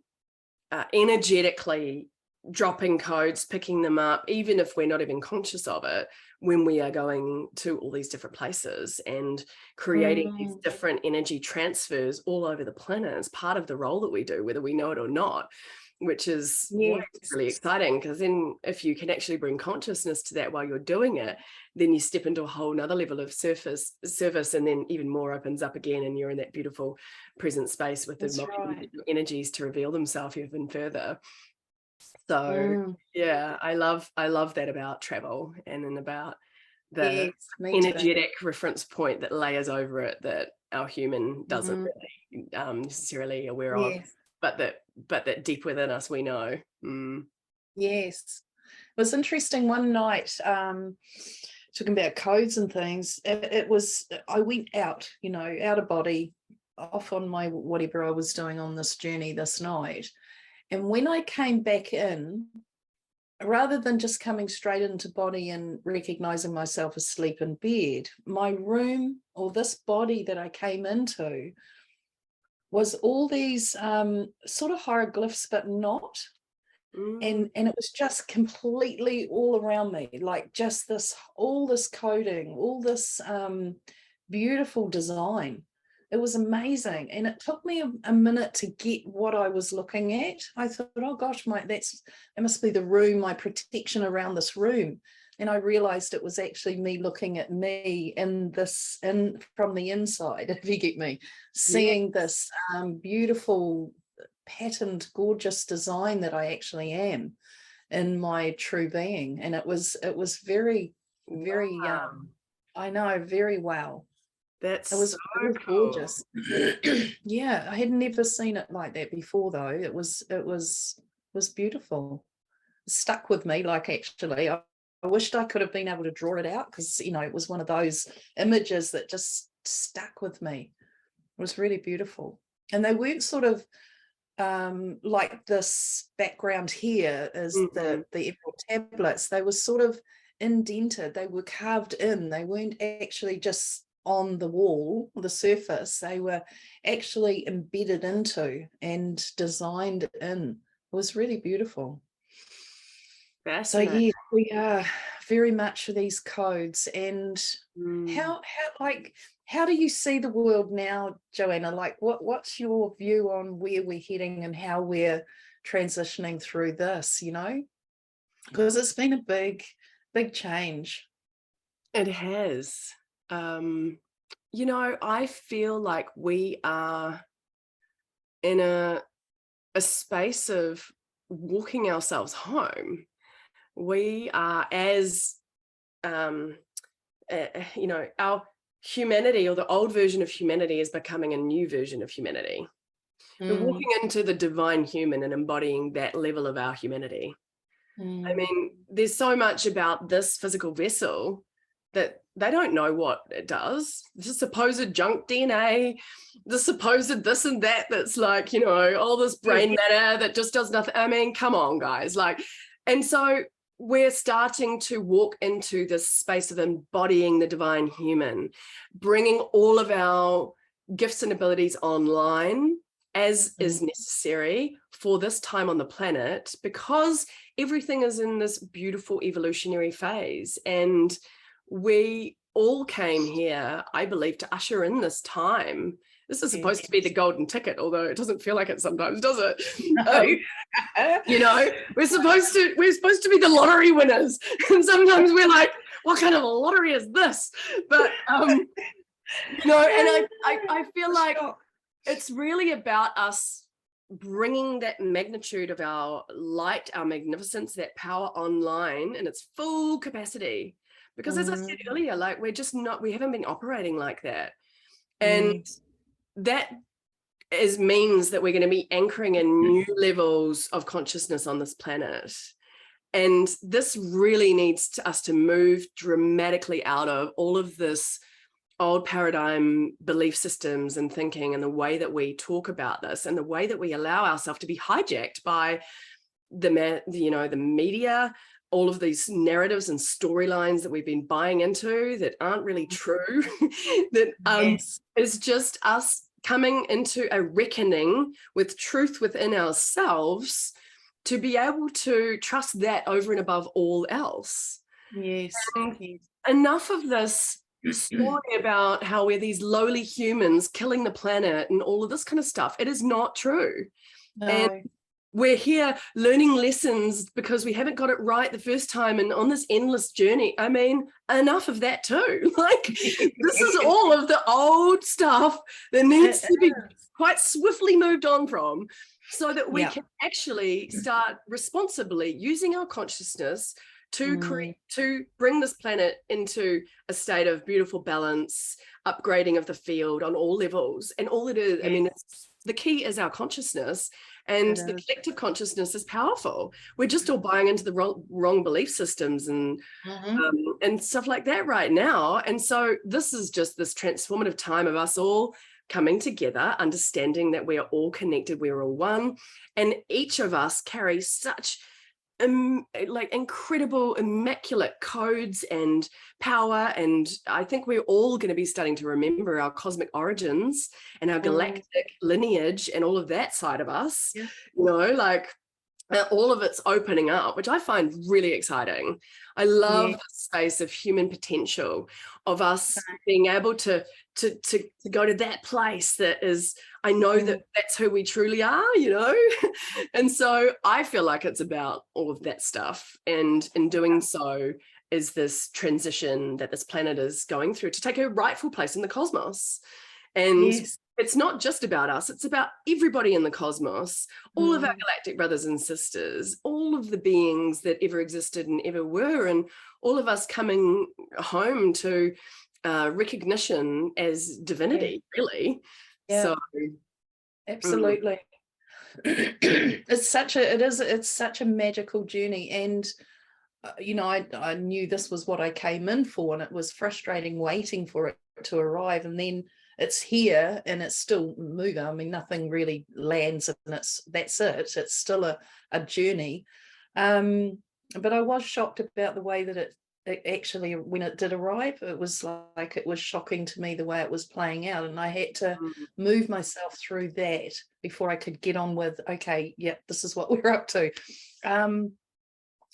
energetically dropping codes, picking them up, even if we're not even conscious of it, when we are going to all these different places and creating these different energy transfers all over the planet as part of the role that we do, whether we know it or not, which is really exciting, because then if you can actually bring consciousness to that while you're doing it, then you step into a whole nother level of service, and then even more opens up again, and you're in that beautiful present space with the energies to reveal themselves even further. So I love that about travel, and then about the energetic reference point that layers over it that our human doesn't really necessarily aware of. but that deep within us, we know. Yes. It was interesting one night, talking about codes and things. I went out, out of body, off on my whatever I was doing on this journey this night. And when I came back in, rather than just coming straight into body and recognizing myself asleep in bed, my room, or this body that I came into, was all these sort of hieroglyphs, but not. And it was just completely all around me, like just all this coding, all this beautiful design. It was amazing. And it took me a minute to get what I was looking at. I thought, oh gosh, that must be the room, my protection around this room. And I realized it was actually me looking at me from the inside, if you get me, seeing this beautiful, patterned, gorgeous design that I actually am in my true being. And it was very, very, Wow. I know, very wow. That's It was so cool. gorgeous. Yeah, I had never seen it like that before, though. It was beautiful. It stuck with me. Like, actually, I wished I could have been able to draw it out, because it was one of those images that just stuck with me. It was really beautiful. And they weren't sort of like this background here is the emerald tablets. They were sort of indented. They were carved in. They weren't actually just on the wall, the surface. They were actually embedded into and designed in. It was really beautiful. So yeah, we are very much for these codes. And how do you see the world now, Joanna? Like, what's your view on where we're heading and how we're transitioning through this, because it's been a big change. It has. I feel like we are in a space of walking ourselves home. We are, as our humanity, or the old version of humanity, is becoming a new version of humanity. We're walking into the divine human and embodying that level of our humanity. I mean, there's so much about this physical vessel that they don't know what it does. This supposed junk DNA, the supposed this and that, that's like, all this brain matter that just does nothing. I mean, come on, guys. And so we're starting to walk into this space of embodying the divine human, bringing all of our gifts and abilities online as is necessary for this time on the planet, because everything is in this beautiful evolutionary phase. And we all came here, I believe, to usher in this time. This is supposed to be the golden ticket, although it doesn't feel like it sometimes, does it? No. We're supposed to be the lottery winners, and sometimes we're like, what kind of a lottery is this? But and I feel like it's really about us bringing that magnitude of our light, our magnificence, that power online in its full capacity. Because as I said earlier, like, we haven't been operating like that. And that means that we're going to be anchoring in new levels of consciousness on this planet. And this really needs us to move dramatically out of all of this old paradigm belief systems and thinking, and the way that we talk about this, and the way that we allow ourselves to be hijacked by the media, all of these narratives and storylines that we've been buying into that aren't really true, that is just us coming into a reckoning with truth within ourselves, to be able to trust that over and above all else. Yes. Enough of this story about how we're these lowly humans killing the planet and all of this kind of stuff. It is not true. No. And we're here learning lessons because we haven't got it right the first time, and on this endless journey. I mean, enough of that too. Like, this is all of the old stuff that needs to be quite swiftly moved on from, so that we can actually start responsibly using our consciousness to bring this planet into a state of beautiful balance, upgrading of the field on all levels. And all it is, I mean, the key is our consciousness, and the collective consciousness is powerful. We're just all buying into the wrong belief systems and stuff like that right now. And so this is just this transformative time of us all coming together, understanding that we are all connected, we're all one, and each of us carries such like incredible, immaculate codes and power. And I think we're all going to be starting to remember our cosmic origins and our galactic lineage and all of that side of us, you know, like all of it's opening up, which I find really exciting. I love the space of human potential, of us being able to go to that place that is, I know that that's who we truly are, you know. And so I feel like it's about all of that stuff, and in doing so is this transition that this planet is going through to take a rightful place in the cosmos. And it's not just about us, it's about everybody in the cosmos, all of our galactic brothers and sisters, all of the beings that ever existed and ever were, and all of us coming home to recognition as divinity, really. So absolutely. It's such a magical journey. And you know, I knew this was what I came in for, and it was frustrating waiting for it to arrive, and then it's here and it's still moving. I mean, nothing really lands, and that's it. It's still a journey. But I was shocked about the way that it actually, when it did arrive, it was like, it was shocking to me the way it was playing out, and I had to move myself through that before I could get on with, okay, this is what we're up to.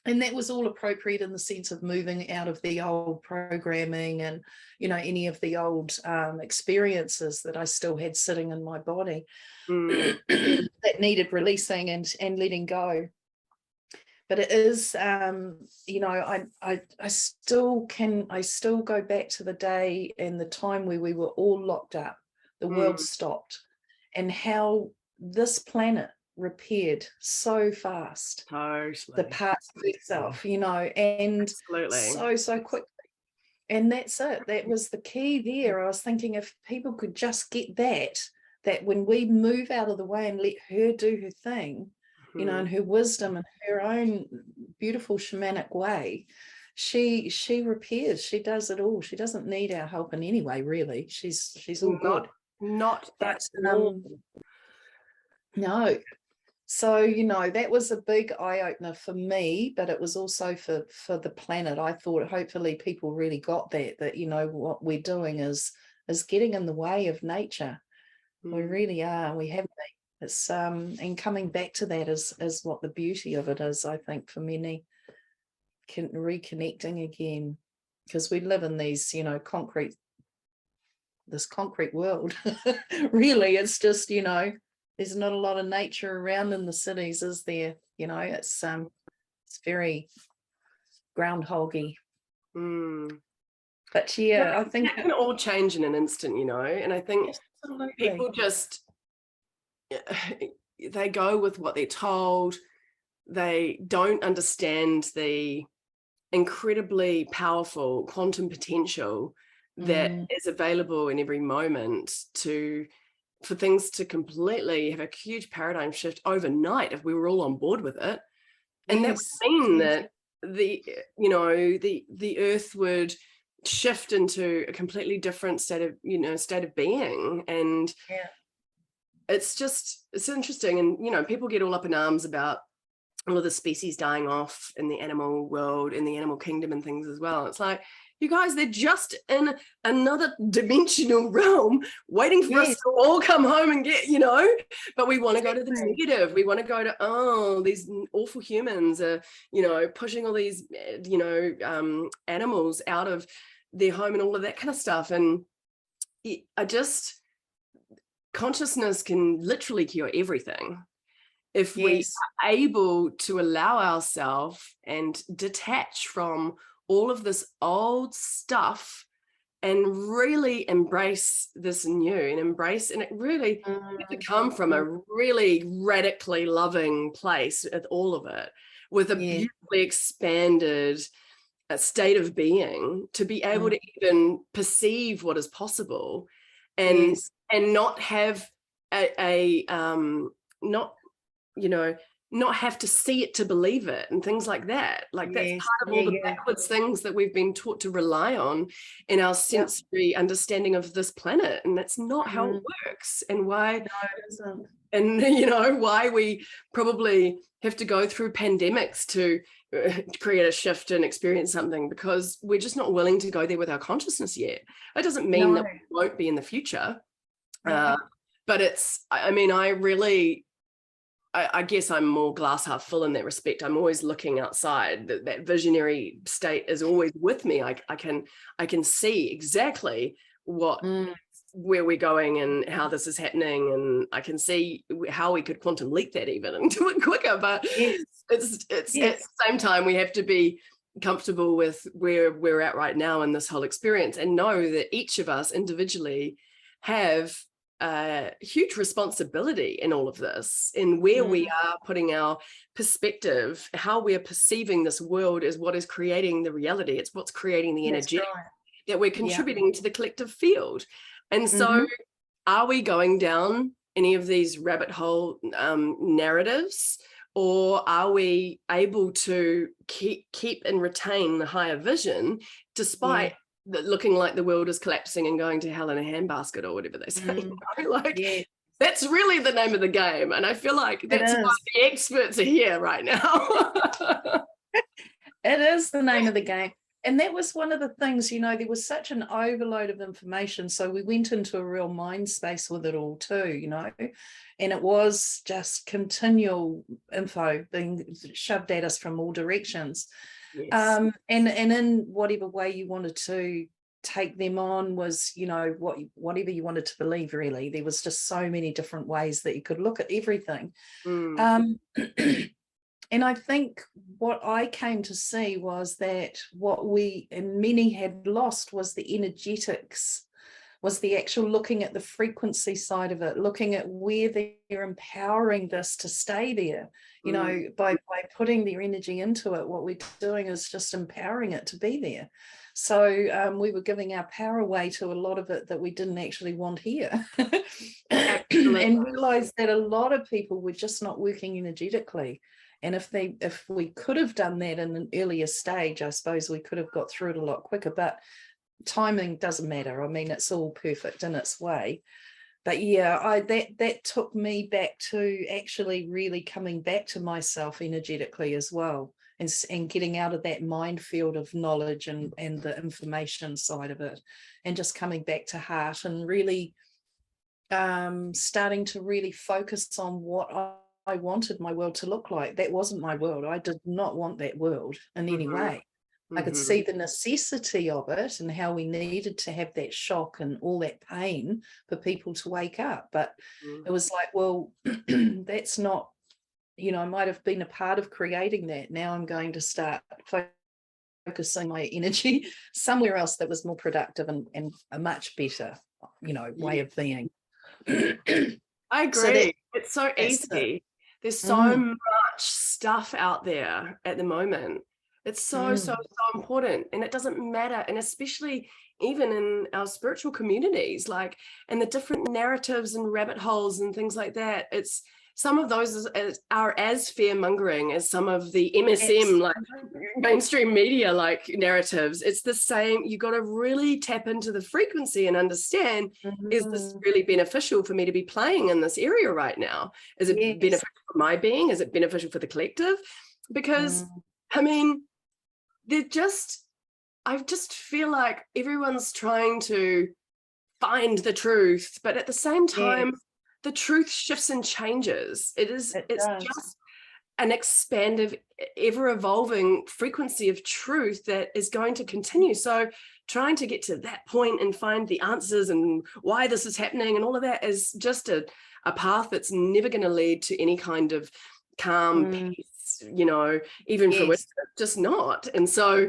And that was all appropriate in the sense of moving out of the old programming and, you know, any of the old experiences that I still had sitting in my body that needed releasing and letting go. But it is, you know, I still go back to the day and the time where we were all locked up, the world stopped, and how this planet repaired so fast, the parts of itself, you know, and so quickly. And that's it. That was the key there. I was thinking, if people could just get that when we move out of the way and let her do her thing, you know, and her wisdom and her own beautiful shamanic way, she repairs, she does it all. She doesn't need our help in any way, really. She's all good. Not at all. No. So, you know, that was a big eye-opener for me, but it was also for the planet. I thought hopefully people really got that, you know, what we're doing is getting in the way of nature. We really are. We have been. It's and coming back to that is what the beauty of it is, I think, for many, reconnecting again, because we live in these, you know, this concrete world. Really, it's just, you know, there's not a lot of nature around in the cities, is there? You know, it's very groundhoggy. But I think it can all change in an instant, you know. And I think people just, they go with what they're told. They don't understand the incredibly powerful quantum potential that is available in every moment for things to completely have a huge paradigm shift overnight if we were all on board with it. And that would mean that the earth would shift into a completely different state of being. And it's interesting. And, you know, people get all up in arms about all of the species dying off in the animal world, in the animal kingdom and things as well. It's like, you guys, they're just in another dimensional realm waiting for us to all come home and get, you know, but we want to go to the negative. We want to go to, these awful humans are, you know, pushing all these, you know, animals out of their home and all of that kind of stuff. And consciousness can literally cure everything. If we are able to allow ourselves and detach from all of this old stuff and really embrace this new and it really has to come from a really radically loving place with all of it, with a beautifully expanded state of being, to be able to even perceive what is possible and not have not, you know, not have to see it to believe it and things like that. Like that's Yes. part of all the backwards things that we've been taught to rely on in our sensory understanding of this planet. And that's not how it works. And why, No, it isn't. and you know, why we probably have to go through pandemics to create a shift and experience something, because we're just not willing to go there with our consciousness yet. That doesn't mean that we won't be in the future. But it's, I mean, I guess I'm more glass half full in that respect. I'm always looking outside. That visionary state is always with me. I can see exactly where we're going and how this is happening, and I can see how we could quantum leap that even and do it quicker. But it's at the same time, we have to be comfortable with where we're at right now in this whole experience, and know that each of us individually have a huge responsibility in all of this, in where we are putting our perspective, how we are perceiving this world is what is creating the reality. It's what's creating the energy that we're contributing to the collective field. And so are we going down any of these rabbit hole narratives, or are we able to keep and retain the higher vision despite looking like the world is collapsing and going to hell in a handbasket, or whatever they say? Like, that's really the name of the game. And I feel like that's why the experts are here right now. It is the name of the game. And that was one of the things, you know, there was such an overload of information. So we went into a real mind space with it all too, you know, and it was just continual info being shoved at us from all directions. And in whatever way you wanted to take them on was, you know, whatever you wanted to believe, really. There was just so many different ways that you could look at everything. And I think what I came to see was that what we and many had lost was the energetics, was the actual looking at the frequency side of it, looking at where they're empowering this to stay there. You know, by putting their energy into it, what we're doing is just empowering it to be there. So we were giving our power away to a lot of it that we didn't actually want here. And realized that a lot of people were just not working energetically. And if we could have done that in an earlier stage, I suppose we could have got through it a lot quicker. But timing doesn't matter. I mean, it's all perfect in its way. But yeah, that took me back to actually really coming back to myself energetically as well, and getting out of that minefield of knowledge and the information side of it, and just coming back to heart and really starting to really focus on what I wanted my world to look like. That wasn't my world. I did not want that world in any way. I could see the necessity of it and how we needed to have that shock and all that pain for people to wake up. But it was like, well, that's not, you know, I might have been a part of creating that. Now I'm going to start focusing my energy somewhere else that was more productive and a much better, you know, way of being. I agree. So it's so easy. There's so much stuff out there at the moment. It's so important, and it doesn't matter. And especially even in our spiritual communities, like, and the different narratives and rabbit holes and things like that. It's some of those are as fear-mongering as some of the MSM, like mainstream media, like narratives. It's the same. You got to really tap into the frequency and understand, is this really beneficial for me to be playing in this area right now? Is it beneficial for my being? Is it beneficial for the collective? Because, I mean, I just feel like everyone's trying to find the truth, but at the same time, the truth shifts and changes. It's just an expansive, ever-evolving frequency of truth that is going to continue. So trying to get to that point and find the answers and why this is happening and all of that is just a path that's never going to lead to any kind of calm peace, you know, even for Western, just not. And so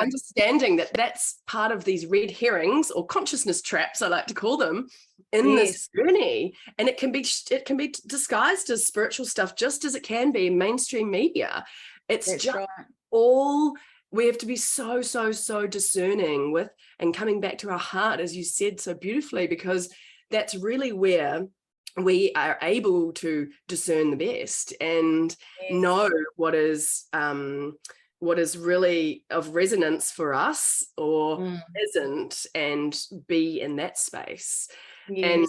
understanding that that's part of these red herrings or consciousness traps, I like to call them, in this journey. And it can be disguised as spiritual stuff, just as it can be mainstream media. It's all, we have to be so discerning with, and coming back to our heart, as you said so beautifully, because that's really where we are able to discern the best and know what is really of resonance for us or isn't, and be in that space. And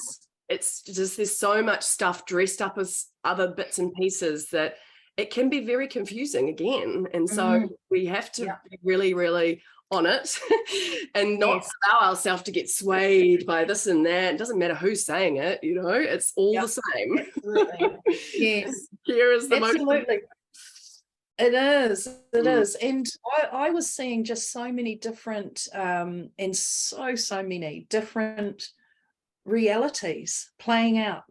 it's just, there's so much stuff dressed up as other bits and pieces that it can be very confusing again. And so we have to be really, really on it and not allow ourselves to get swayed by this and that. It doesn't matter who's saying it, you know, it's all the same. Absolutely. Yes. Here is the absolutely. It is. It is. And I was seeing just so many different and so many different realities playing out.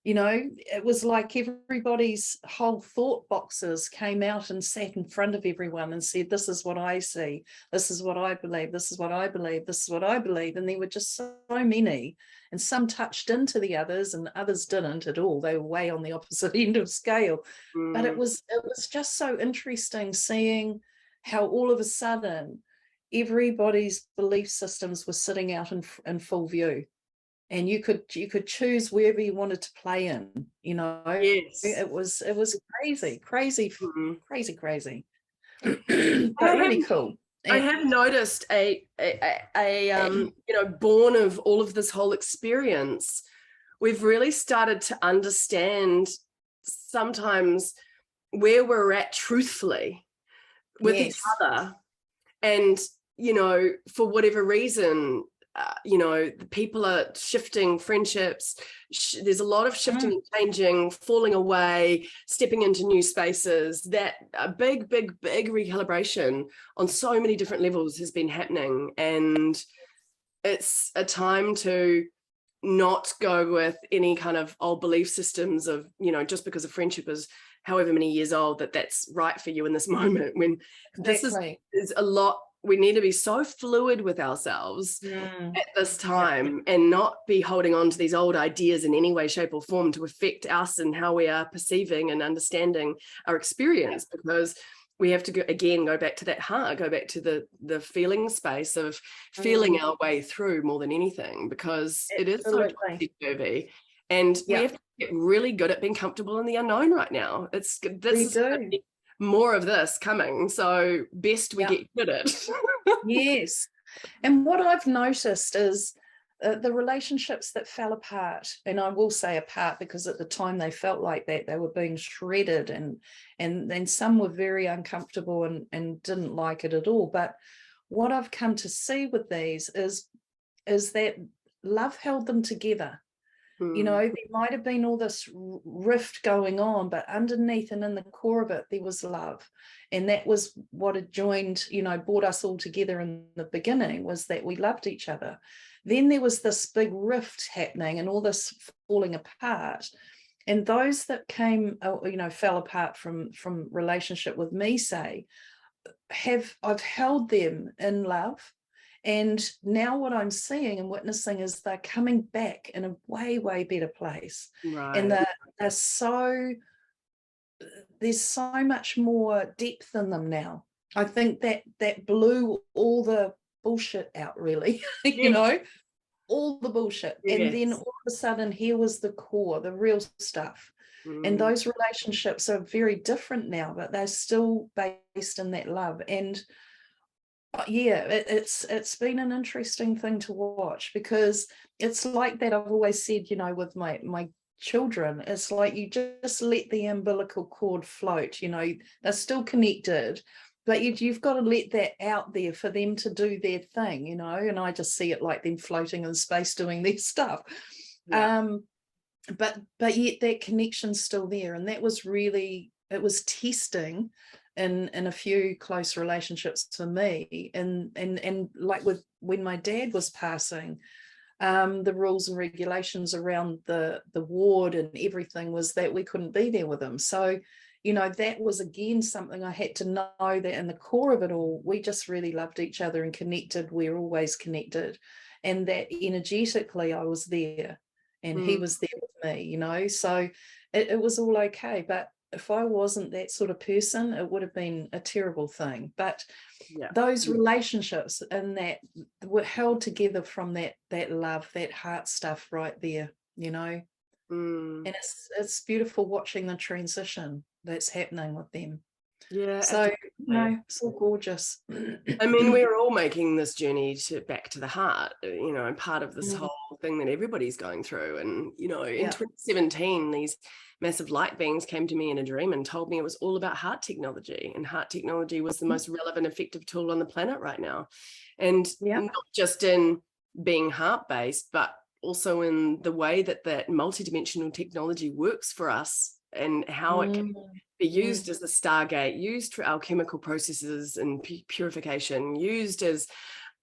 You know, it was like everybody's whole thought boxes came out and sat in front of everyone and said, this is what I see, this is what I believe, this is what I believe, this is what I believe. And there were just so many, and some touched into the others and others didn't at all. They were way on the opposite end of scale. But it was just so interesting seeing how all of a sudden everybody's belief systems were sitting out in full view. And you could choose wherever you wanted to play in, you know. It was crazy but really cool. I have noticed a you know, born of all of this whole experience, we've really started to understand sometimes where we're at truthfully with each other. And, you know, for whatever reason, you know, people are shifting friendships. There's a lot of shifting and changing, falling away, stepping into new spaces. That a big recalibration on so many different levels has been happening. And it's a time to not go with any kind of old belief systems of, you know, just because a friendship is however many years old, that's right for you in this moment. When this is a lot, we need to be so fluid with ourselves at this time and not be holding on to these old ideas in any way, shape or form to affect us and how we are perceiving and understanding our experience, because we have to go back to that heart, go back to the feeling space of feeling our way through more than anything, because it is so topsy-turvy. And we have to get really good at being comfortable in the unknown right now. More of this coming, so best we get good at it. Yes. And what I've noticed is the relationships that fell apart, and I will say apart because at the time they felt like that, they were being shredded, and some were very uncomfortable and didn't like it at all. But what I've come to see with these is that love held them together. You know, there might have been all this rift going on, but underneath and in the core of it, there was love. And that was what had joined, you know, brought us all together in the beginning, was that we loved each other. Then there was this big rift happening and all this falling apart. And those that came, you know, fell apart from relationship with me, say, I've held them in love. And now what I'm seeing and witnessing is they're coming back in a way better place. And there's so much more depth in them now. I think that blew all the bullshit out, really, you know, all the bullshit. And then all of a sudden, here was the core, the real stuff. And those relationships are very different now, but they're still based in that love. And it's been an interesting thing to watch, because it's like that. I've always said, you know, with my children, it's like you just let the umbilical cord float, you know, they're still connected, but you've got to let that out there for them to do their thing, you know. And I just see it like them floating in space doing their stuff. But yet that connection's still there. And that was really, it was testing in a few close relationships for me, and like with when my dad was passing, the rules and regulations around the ward and everything was that we couldn't be there with him. So, you know, that was again something I had to know, that in the core of it all, we just really loved each other and connected. We're always connected, and that energetically I was there and he was there with me, you know. So it was all okay. But if I wasn't that sort of person, it would have been a terrible thing. But those relationships and that were held together from that love, that heart stuff right there, you know. Mm. And it's beautiful watching the transition that's happening with them. Yeah, So, absolutely. it's all gorgeous. I mean, we're all making this journey back to the heart, and part of this Mm, whole thing that everybody's going through. And, in yeah. 2017, these massive light beings came to me in a dream and told me it was all about heart technology. And heart technology was the most relevant, effective tool on the planet right now. And Yeah. not just in being heart-based, but also in the way that multidimensional technology works for us and how it can Mm, be mm, used as a stargate, used for alchemical processes and purification, used as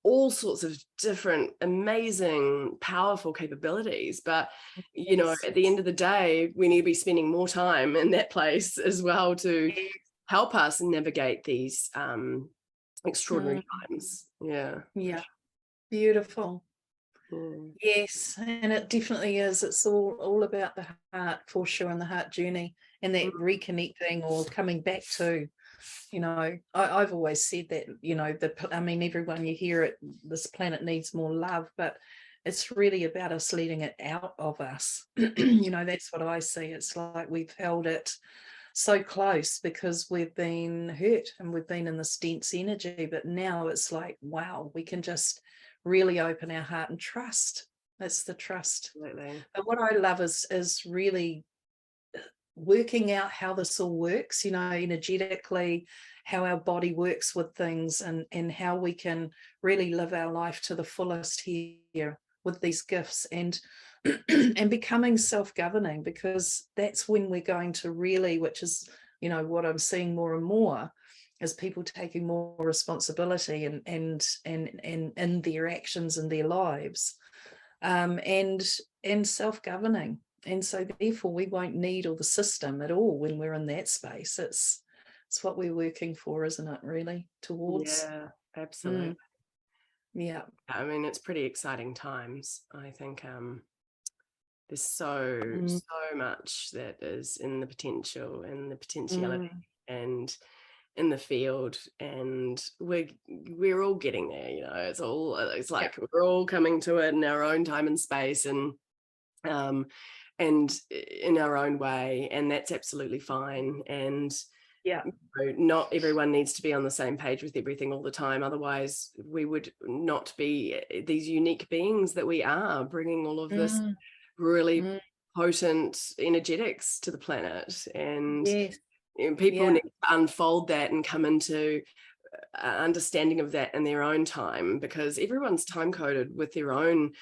all sorts of different amazing powerful capabilities. But yes. at the end of the day, we need to be spending more time in that place as well to help us navigate these extraordinary Mm, times. Yeah. yeah. Beautiful. Mm. Yes, and it definitely is. It's all about the heart for sure, and the heart journey, and that reconnecting or coming back to. I've always said that. I mean, everyone you hear it. This planet needs more love, but it's really about us letting it out of us. That's what I see. It's like we've held it so close because we've been hurt and we've been in this dense energy, but now it's like, wow, we can just really open our heart and trust. It's the trust. Absolutely. But what I love is really working out how this all works, energetically, how our body works with things, and how we can really live our life to the fullest here with these gifts, and and becoming self-governing, because that's when we're going to really, which is what I'm seeing more and more, is people taking more responsibility and in their actions and their lives, and self-governing. And so therefore we won't need all the system at all when we're in that space. It's what we're working for, isn't it, really, towards? Yeah, absolutely. Yeah. I mean, it's pretty exciting times. I think there's so Mm, much that is in the potential and the potentiality mm, and in the field, and we're all getting there. It's yeah. like we're all coming to it in our own time and space, um and in our own way, and that's absolutely fine. And Yeah. not everyone needs to be on the same page with everything all the time, otherwise we would not be these unique beings that we are, bringing all of this Mm, really mm, potent energetics to the planet. And yes. people Yeah. need to unfold that and come into understanding of that in their own time, because everyone's time coded with their own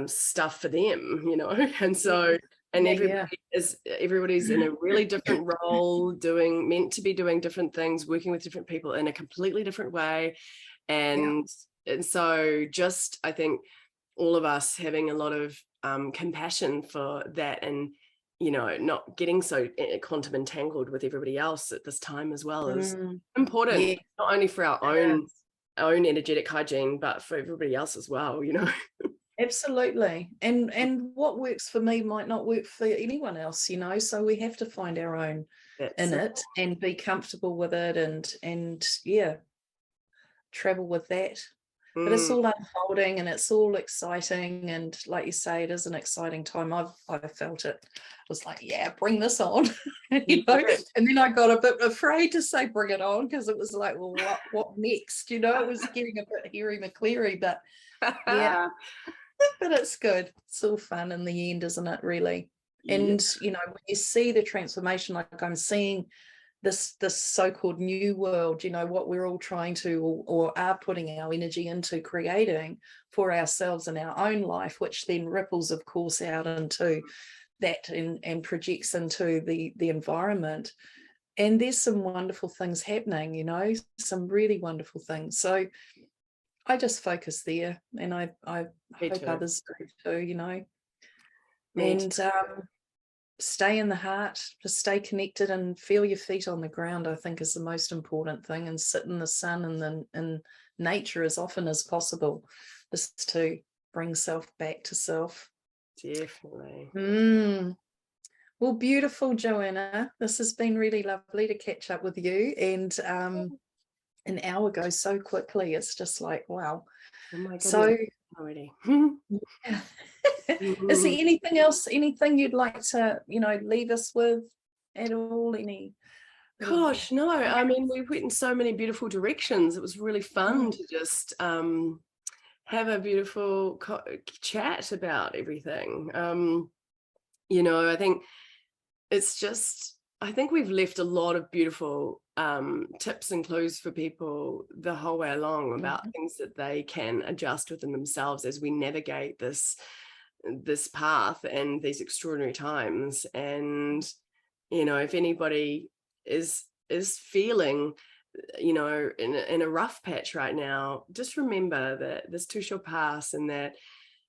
stuff for them, and Yeah. so, and Yeah. Yeah. everybody's in a really different role, meant to be doing different things, working with different people in a completely different way. Yeah. And so just, I think, all of us having a lot of compassion for that, and not getting so quantum entangled with everybody else at this time as well, is Mm, important, yeah. not only for our It is. own energetic hygiene, but for everybody else as well. Absolutely. And what works for me might not work for anyone else, so we have to find our own That's in it and be comfortable with it, and yeah, travel with that. But it's mm, all unfolding and it's all exciting, and like you say, it is an exciting time. I've felt it. I was like, yeah, bring this on. yeah. And then I got a bit afraid to say bring it on, because it was like, well, what next? It was getting a bit hairy McCleary, but yeah, but it's good. It's all fun in the end, isn't it, really? Yeah. And when you see the transformation, like I'm seeing this so-called new world, what we're all trying to, or are putting our energy into creating for ourselves in our own life, which then ripples, of course, out into that, and projects into the environment. And there's some wonderful things happening, some really wonderful things. So I just focus there, and I Me hope too. others do too, Me too. and stay in the heart, just stay connected and feel your feet on the ground, I think, is the most important thing, and sit in the sun and in nature as often as possible, just to bring self back to self. Definitely. Well, beautiful, Joanna. This has been really lovely to catch up with you, and an hour goes so quickly. It's just like, wow. Oh my goodness, So already. yeah. Is there Mm. anything else, anything you'd like to, leave us with at all? Any Gosh, no. I mean, we went in so many beautiful directions. It was really fun to just have a beautiful chat about everything. I think it's just, I think we've left a lot of beautiful tips and clues for people the whole way along about things that they can adjust within themselves as we navigate this path and these extraordinary times. And if anybody is feeling in a rough patch right now, just remember that this too shall pass, and that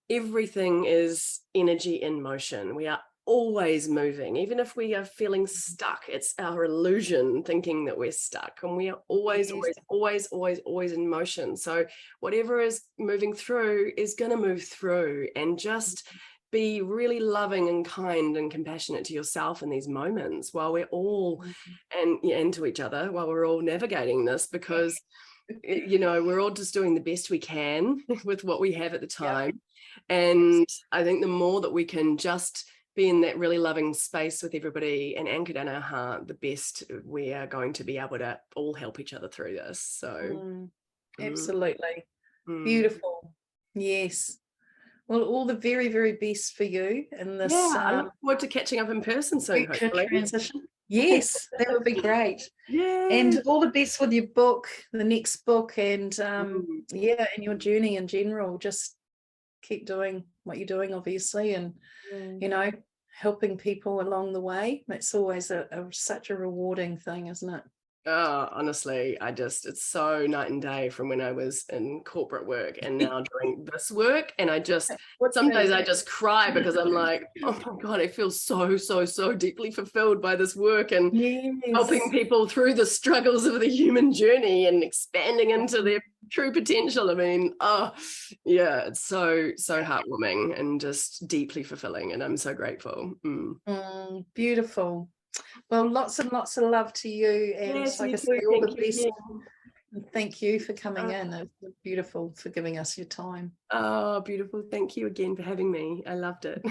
everything is energy in motion. We are always moving. Even if we are feeling stuck, it's our illusion thinking that we're stuck, and we are always in motion. So whatever is moving through is going to move through, and just be really loving and kind and compassionate to yourself in these moments while we're all and to each other while we're all navigating this, because we're all just doing the best we can with what we have at the time. And I think the more that we can just be in that really loving space with everybody and anchored in our heart, the best we are going to be able to all help each other through this. So absolutely. Beautiful. Yes. Well, all the very, very best for you in this I look forward to catching up in person soon, future hopefully. transition. Yes, that would be great. Yeah. And all the best with your book, the next book, and and your journey in general. Just keep doing what you're doing, obviously, and helping people along the way. It's always such a rewarding thing, isn't it? Oh, honestly, it's so night and day from when I was in corporate work and now doing this work. And some days I just cry because I'm like, oh my God, I feel so deeply fulfilled by this work and helping people through the struggles of the human journey and expanding into their true potential. I mean, it's so heartwarming and just deeply fulfilling. And I'm so grateful. Beautiful. Well, lots and lots of love to you, and like I say, all the best. And thank you for coming in. It was beautiful, for giving us your time. Oh, beautiful. Thank you again for having me. I loved it.